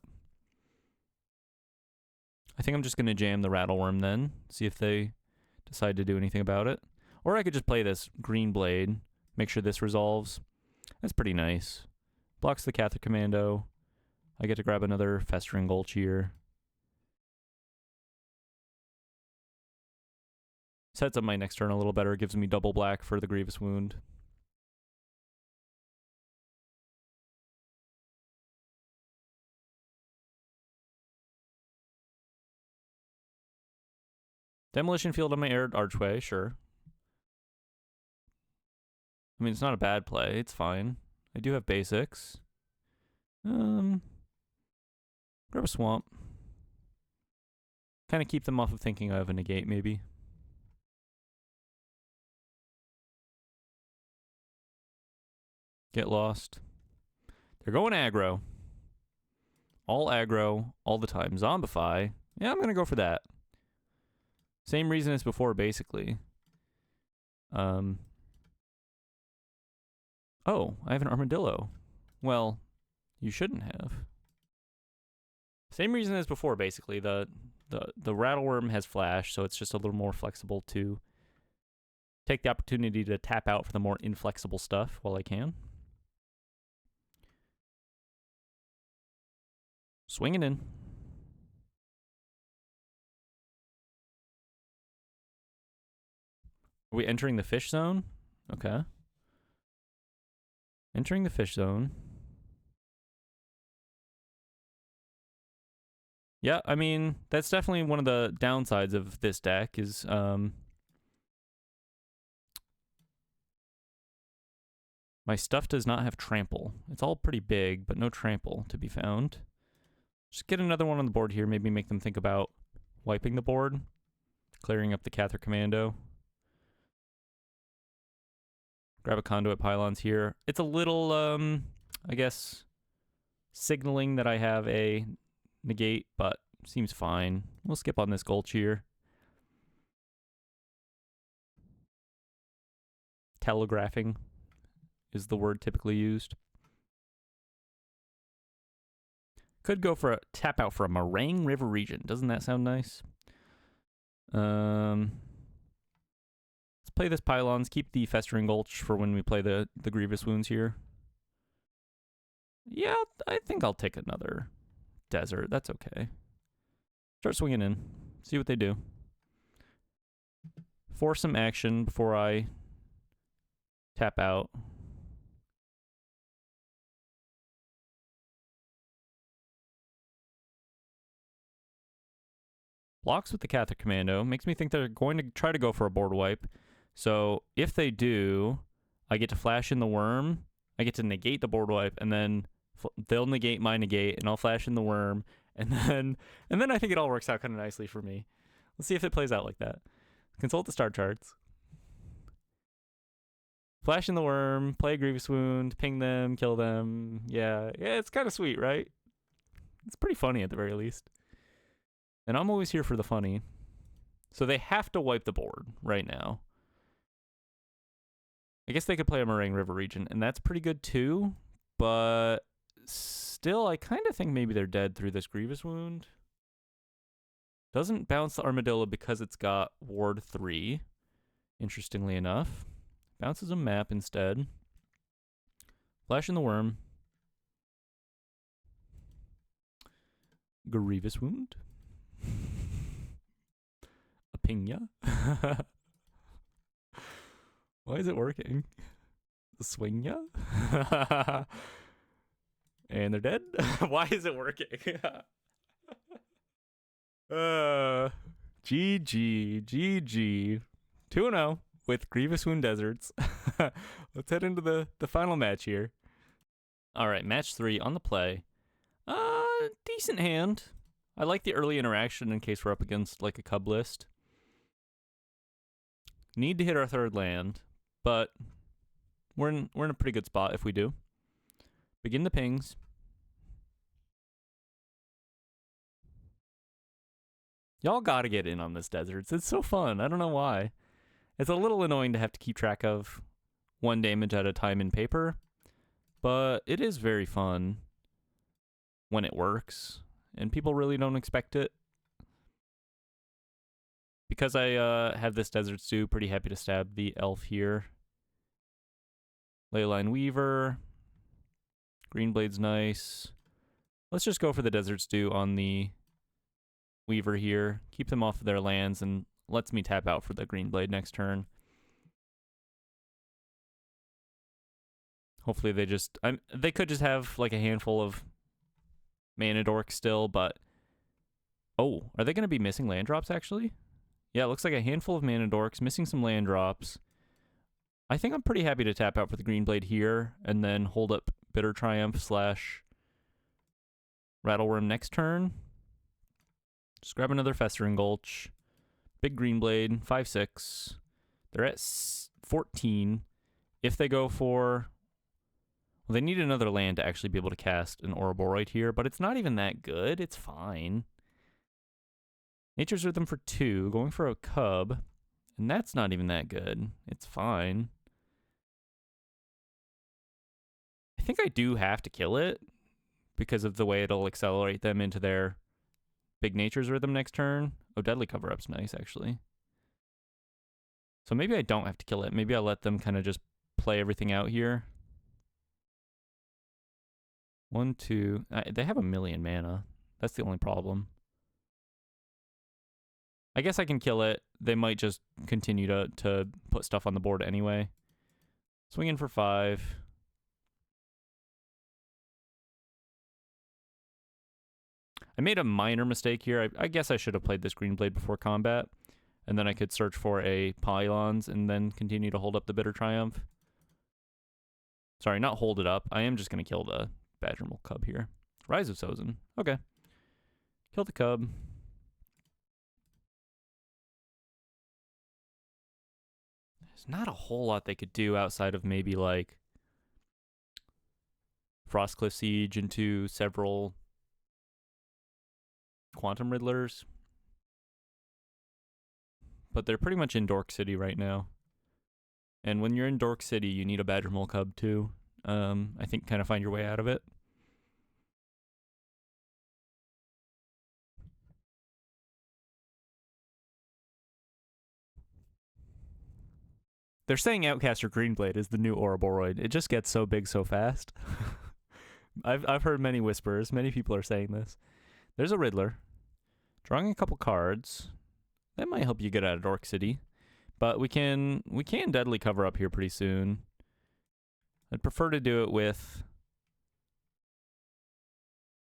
I think I'm just going to jam the Rattleworm then. See if they decide to do anything about it. Or I could just play this Green Blade. Make sure this resolves. That's pretty nice. Blocks the Cather Commando. I get to grab another Festering Gulch here. Sets up my next turn a little better. Gives me double black for the Grievous Wound. Demolition Field on my Aired Archway, sure. I mean, it's not a bad play. It's fine. I do have basics. Grab a Swamp. Kind of keep them off of thinking I have a Negate, maybe. Get lost. They're going aggro. All aggro, all the time. Zombify. Yeah, I'm going to go for that. Same reason as before, basically. Oh, I have an Armadillo. Well, you shouldn't have. Same reason as before, basically. The Rattleworm has flash, so it's just a little more flexible to take the opportunity to tap out for the more inflexible stuff while I can. Swinging in. Are we entering the fish zone? Okay. Entering the fish zone. Yeah, I mean, that's definitely one of the downsides of this deck is my stuff does not have trample. It's all pretty big, but no trample to be found. Just get another one on the board here, maybe make them think about wiping the board, clearing up the Cather Commando. Grab a Conduit Pylons here. It's a little, I guess, signaling that I have a Negate, but seems fine. We'll skip on this Gulch here. telegraphing is the word typically used. Could go for a tap out for a Meringue River Region. Doesn't that sound nice? Let's play this Pylons. Keep the Festering Gulch for when we play the Grievous Wounds here. Yeah, I think I'll take another Desert. That's okay. Start swinging in. See what they do. Force some action before I tap out. Blocks with the Catholic Commando. Makes me think they're going to try to go for a board wipe. So if they do, I get to flash in the worm. I get to negate the board wipe, and then they'll negate my negate, and I'll flash in the worm, and then I think it all works out kind of nicely for me. Let's see if it plays out like that. Consult the star charts. Flash in the worm, play Grievous Wound, ping them, kill them. Yeah, it's kind of sweet, right? It's pretty funny at the very least. And I'm always here for the funny. So they have to wipe the board right now. I guess they could play a Meringue River Region, and that's pretty good too. But still, I kind of think maybe they're dead through this Grievous Wound. Doesn't bounce the Armadillo because it's got Ward 3, interestingly enough. Bounces a map instead. Flash in the worm. Grievous Wound. A Pina. Why is it working? The swing ya? And they're dead? Why is it working? GG. 2-0 with Grievous Wound Deserts. Let's head into the final match here. Alright, match 3 on the play. Decent hand. I like the early interaction in case we're up against like a cub list. Need to hit our third land, but we're in a pretty good spot if we do. Begin the pings. Y'all gotta get in on this Deserts. It's so fun. I don't know why. It's a little annoying to have to keep track of 1 damage at a time in paper, but it is very fun when it works, and people really don't expect it. Because I have this Desert Stew, pretty happy to stab the elf here. Leyline Weaver. Greenblade's nice. Let's just go for the Desert Stew on the Weaver here. Keep them off of their lands and lets me tap out for the Greenblade next turn. Hopefully they just... they could just have like a handful of mana dorks still, but... Oh, are they going to be missing land drops actually? Yeah, it looks like a handful of mana dorks, missing some land drops. I think I'm pretty happy to tap out for the Greenblade here, and then hold up Bitter Triumph / Rattleworm next turn. Just grab another Festering Gulch. Big Greenblade, 5/6. They're at 14. If they go for... Well, they need another land to actually be able to cast an Ouroborite here, but it's not even that good. It's fine. Nature's Rhythm for 2, going for a cub, and that's not even that good. It's fine. I think I do have to kill it because of the way it'll accelerate them into their big Nature's Rhythm next turn. Oh, Deadly Cover-Up's nice, actually. So maybe I don't have to kill it. Maybe I'll let them kind of just play everything out here. 1, 2... they have 1,000,000 mana. That's the only problem. I guess I can kill it. They might just continue to put stuff on the board anyway. Swing in for 5. I made a minor mistake here. I guess I should have played this Greenblade before combat, and then I could search for a Pylons and then continue to hold up the Bitter Triumph. Sorry, not hold it up. I am just going to kill the Badgermole Cub here. Rise of Sozin. Okay. Kill the Cub. There's not a whole lot they could do outside of maybe like Frostcliff Siege into several Quantum Riddlers. But they're pretty much in Dork City right now. And when you're in Dork City, you need a Badger Mole Cub too. I think kind of find your way out of it. They're saying Outcaster Greenblade is the new Ouroboros. It just gets so big so fast. I've heard many whispers. Many people are saying this. There's a Riddler. Drawing a couple cards. That might help you get out of Dork City. But we can deadly cover up here pretty soon. I'd prefer to do it with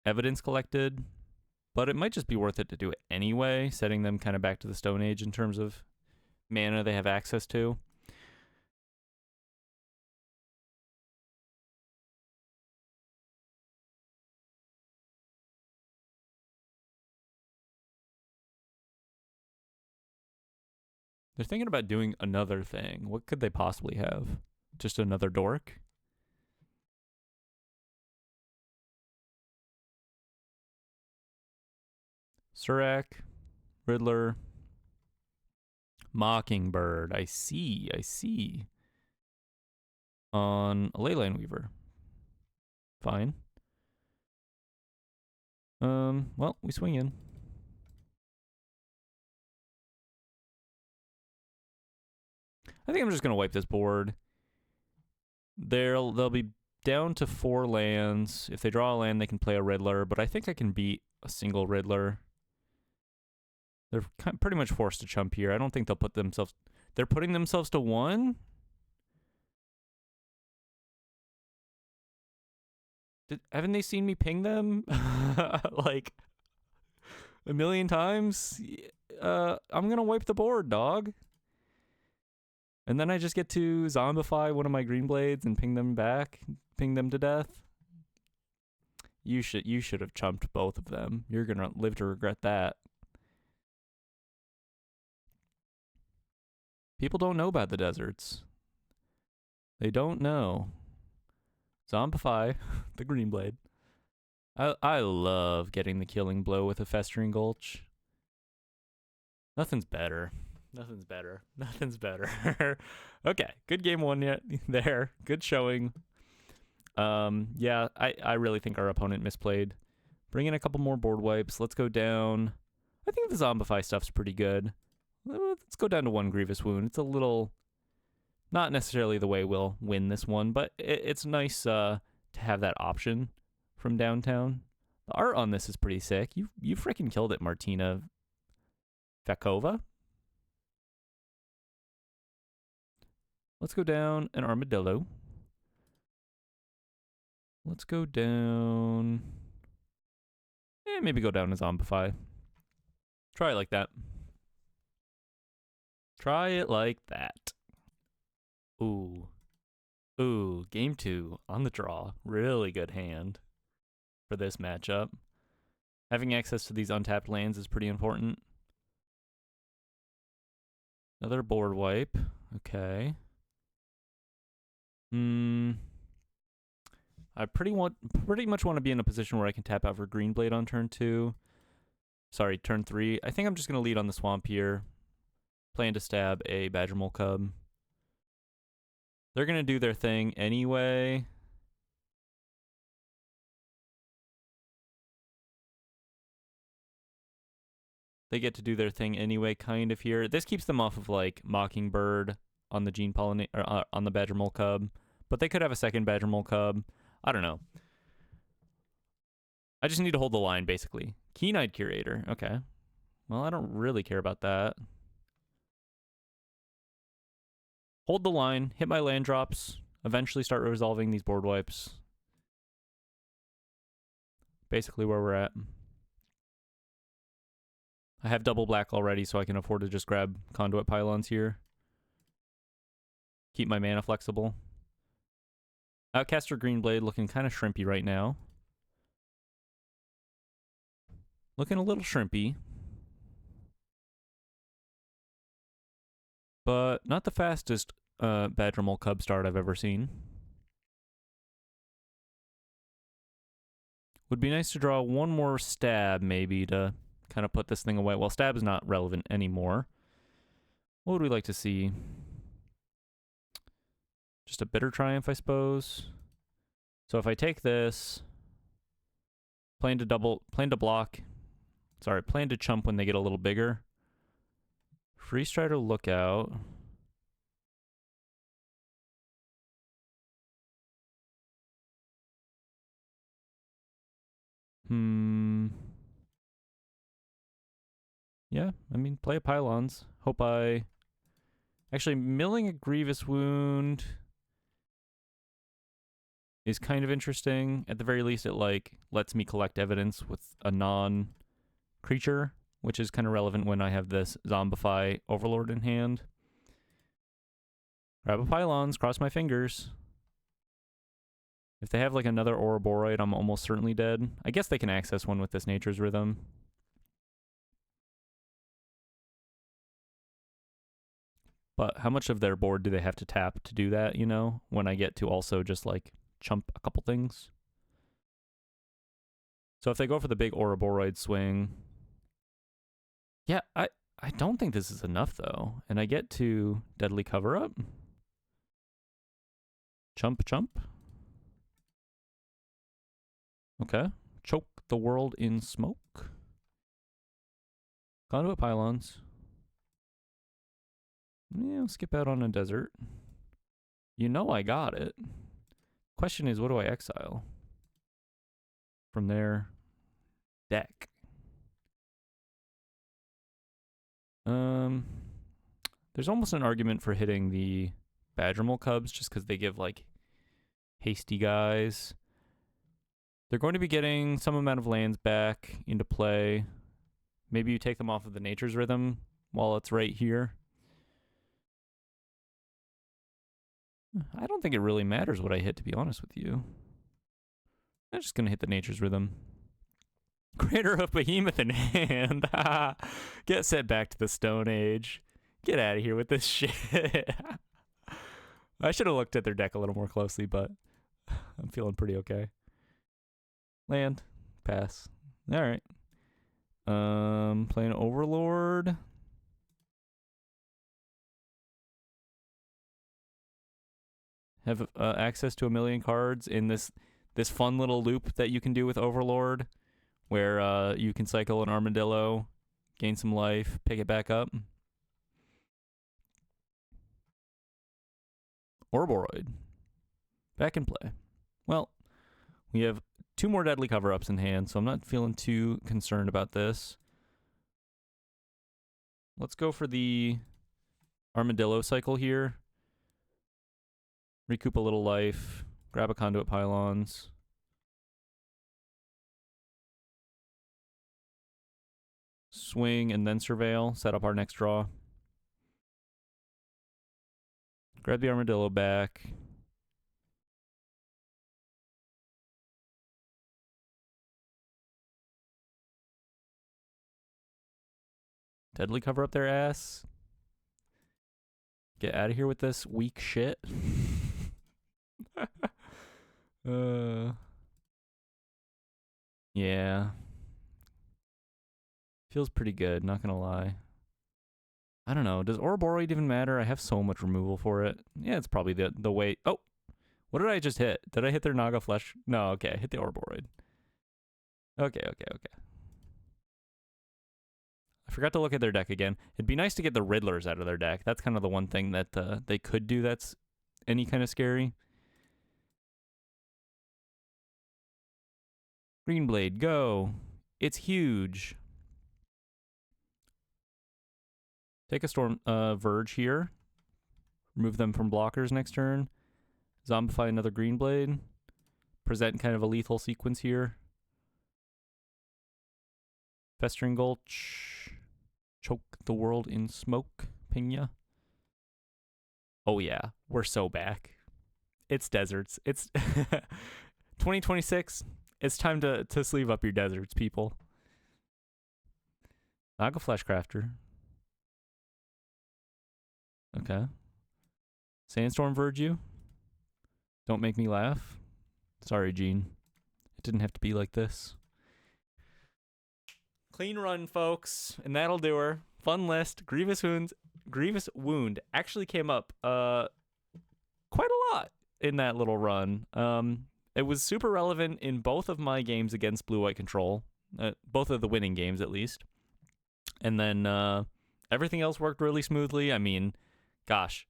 evidence collected, but it might just be worth it to do it anyway, setting them kind of back to the Stone Age in terms of mana they have access to. They're thinking about doing another thing. What could they possibly have? Just another dork? Surak, Riddler, Mockingbird. I see. On a Leyline Weaver. Fine. Well, we swing in. I think I'm just gonna wipe this board. They'll be down to 4 lands. If they draw a land, they can play a Riddler, but I think I can beat a single Riddler. They're pretty much forced to chump here. I don't think they'll put themselves... They're putting themselves to 1? Haven't they seen me ping them? Like, a million times? I'm gonna wipe the board, dog. And then I just get to zombify one of my green blades and ping them back, ping them to death. You should have chumped both of them. You're gonna live to regret that. People don't know about the deserts. They don't know. Zombify the green blade. I love getting the killing blow with a Festering Gulch. Nothing's better. Okay, good game 1 yet there. Good showing. Yeah, I really think our opponent misplayed. Bring in a couple more board wipes. Let's go down. I think the Zombify stuff's pretty good. Let's go down to 1 Grievous Wound. It's a little... Not necessarily the way we'll win this one, but it's nice to have that option from downtown. The art on this is pretty sick. You freaking killed it, Martina Fakova. Let's go down an Armadillo. Let's go down... maybe go down a Zombify. Try it like that. Try it like that. Ooh. Game 2 on the draw. Really good hand for this matchup. Having access to these untapped lands is pretty important. Another board wipe. Okay. I pretty much want to be in a position where I can tap out for Green Blade on turn 2. Sorry, turn 3. I think I'm just going to lead on the swamp here. Plan to stab a Badger Mole Cub. They're going to do their thing anyway. They get to do their thing anyway, kind of here. This keeps them off of, like, Mockingbird on the Gene Pollinator, on the Badger Mole Cub. But they could have a second Badger Mole Cub. I don't know. I just need to hold the line, basically. Keen-Eyed Curator. Okay. Well, I don't really care about that. Hold the line, hit my land drops, eventually start resolving these board wipes. Basically where we're at. I have double black already, so I can afford to just grab Conduit Pylons here. Keep my mana flexible. Outcaster Greenblade looking kind of shrimpy right now. Looking a little shrimpy. But not the fastest Badger Mole Cub start I've ever seen. Would be nice to draw one more stab, maybe, to kind of put this thing away. Well, stab is not relevant anymore. What would we like to see? just a bitter triumph, I suppose. So if I take this, plan to block. Sorry, plan to chump when they get a little bigger. Free Strider Lookout. Yeah, I mean, play pylons. Hope I... Actually, milling a Grievous Wound is kind of interesting. At the very least, it, like, lets me collect evidence with a non-creature, which is kind of relevant when I have this Zombify Overlord in hand. Grab a pylons, cross my fingers. If they have, like, another Ouroboros, I'm almost certainly dead. I guess they can access one with this Nature's Rhythm. But how much of their board do they have to tap to do that, you know? When I get to also just, like, chump a couple things. So if they go for the big Ouroboros swing... Yeah, I don't think this is enough, though. And I get to Deadly Cover-Up. Chump, chump. Okay. Choke the world in smoke. Conduit Pylons. Yeah, I'll skip out on a desert. You know I got it. Question is, what do I exile? From their deck. There's almost an argument for hitting the Badgermole Cubs just because they give, like, hasty guys. They're going to be getting some amount of lands back into play. Maybe you take them off of the Nature's Rhythm while it's right here. I don't think it really matters what I hit, to be honest with you. I'm just going to hit the Nature's Rhythm. Crater of Behemoth in hand. Get sent back to the Stone Age. Get out of here with this shit. I should have looked at their deck a little more closely, but I'm feeling pretty okay. Land. Pass. Alright. Playing Overlord. Have access to 1,000,000 cards in this fun little loop that you can do with Overlord, where you can cycle an Armadillo, gain some life, pick it back up. Ouroboros. Back in play. Well, we have 2 more Deadly Cover-Ups in hand, so I'm not feeling too concerned about this. Let's go for the Armadillo cycle here. Recoup a little life. Grab a Conduit Pylons. Swing and then Surveil. Set up our next draw. Grab the Armadillo back. Deadly Cover up their ass. Get out of here with this weak shit. Yeah. Feels pretty good, not gonna lie. I don't know. Does Ouroboros even matter? I have so much removal for it. Yeah, it's probably the way. Oh, what did I just hit? Did I hit their Naga Flesh? No, okay. I hit the Ouroboros. Okay. I forgot to look at their deck again. It'd be nice to get the Riddlers out of their deck. That's kind of the one thing that they could do that's any kind of scary. Greenblade, go. It's huge. Take a Storm Verge here. Remove them from blockers next turn. Zombify another Greenblade. Present kind of a lethal sequence here. Festering Gulch. Choke the world in smoke. Pina. Oh yeah, we're so back. It's deserts. It's 2026. It's time to sleeve up your deserts, people. Naga Fleshcrafter. Okay. Sandstorm Verge you. Don't make me laugh. Sorry, Gene. It didn't have to be like this. Clean run, folks. And that'll do her. Fun list. Grievous Wound actually came up quite a lot in that little run. It was super relevant in both of my games against Blue-White Control, both of the winning games at least. And then everything else worked really smoothly. I mean, gosh,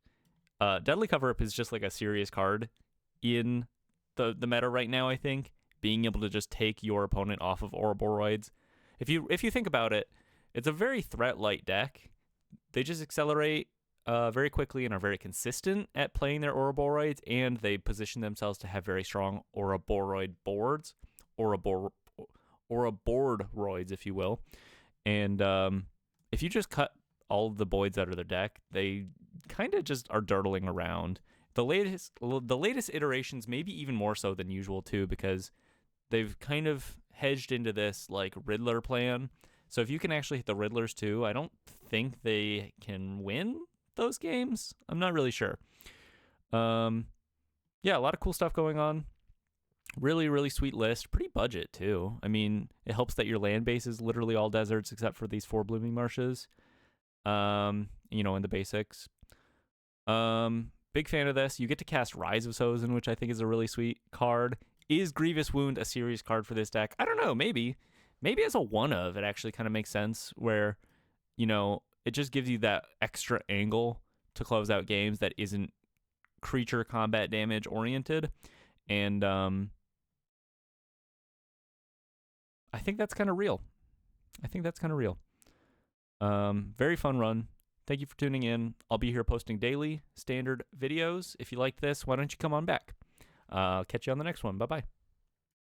Deadly Cover-Up is just like a serious card in the meta right now, I think. Being able to just take your opponent off of Ouroboros. If you think about it, it's a very threat-light deck. They just accelerate very quickly and are very consistent at playing their Ouroboros, and they position themselves to have very strong Ouroboros boards, Ouroboros, if you will. And if you just cut all of the Boyds out of their deck, they kind of just are dirtling around. The latest iterations, maybe even more so than usual too, because they've kind of hedged into this like Riddler plan. So if you can actually hit the Riddlers too, I don't think they can win those games. I'm not really sure. Yeah, a lot of cool stuff going on. Really, really sweet list. Pretty budget too. I mean, it helps that your land base is literally all deserts except for these 4 blooming marshes. In the basics. Big fan of this. You get to cast Rise of Sozin, which I think is a really sweet card. Is Grievous Wound a serious card for this deck? I don't know. Maybe as a one of, it actually kind of makes sense where, it just gives you that extra angle to close out games that isn't creature combat damage oriented. And I think that's kind of real. Very fun run. Thank you for tuning in. I'll be here posting daily standard videos. If you liked this, why don't you come on back? I'll catch you on the next one. Bye-bye.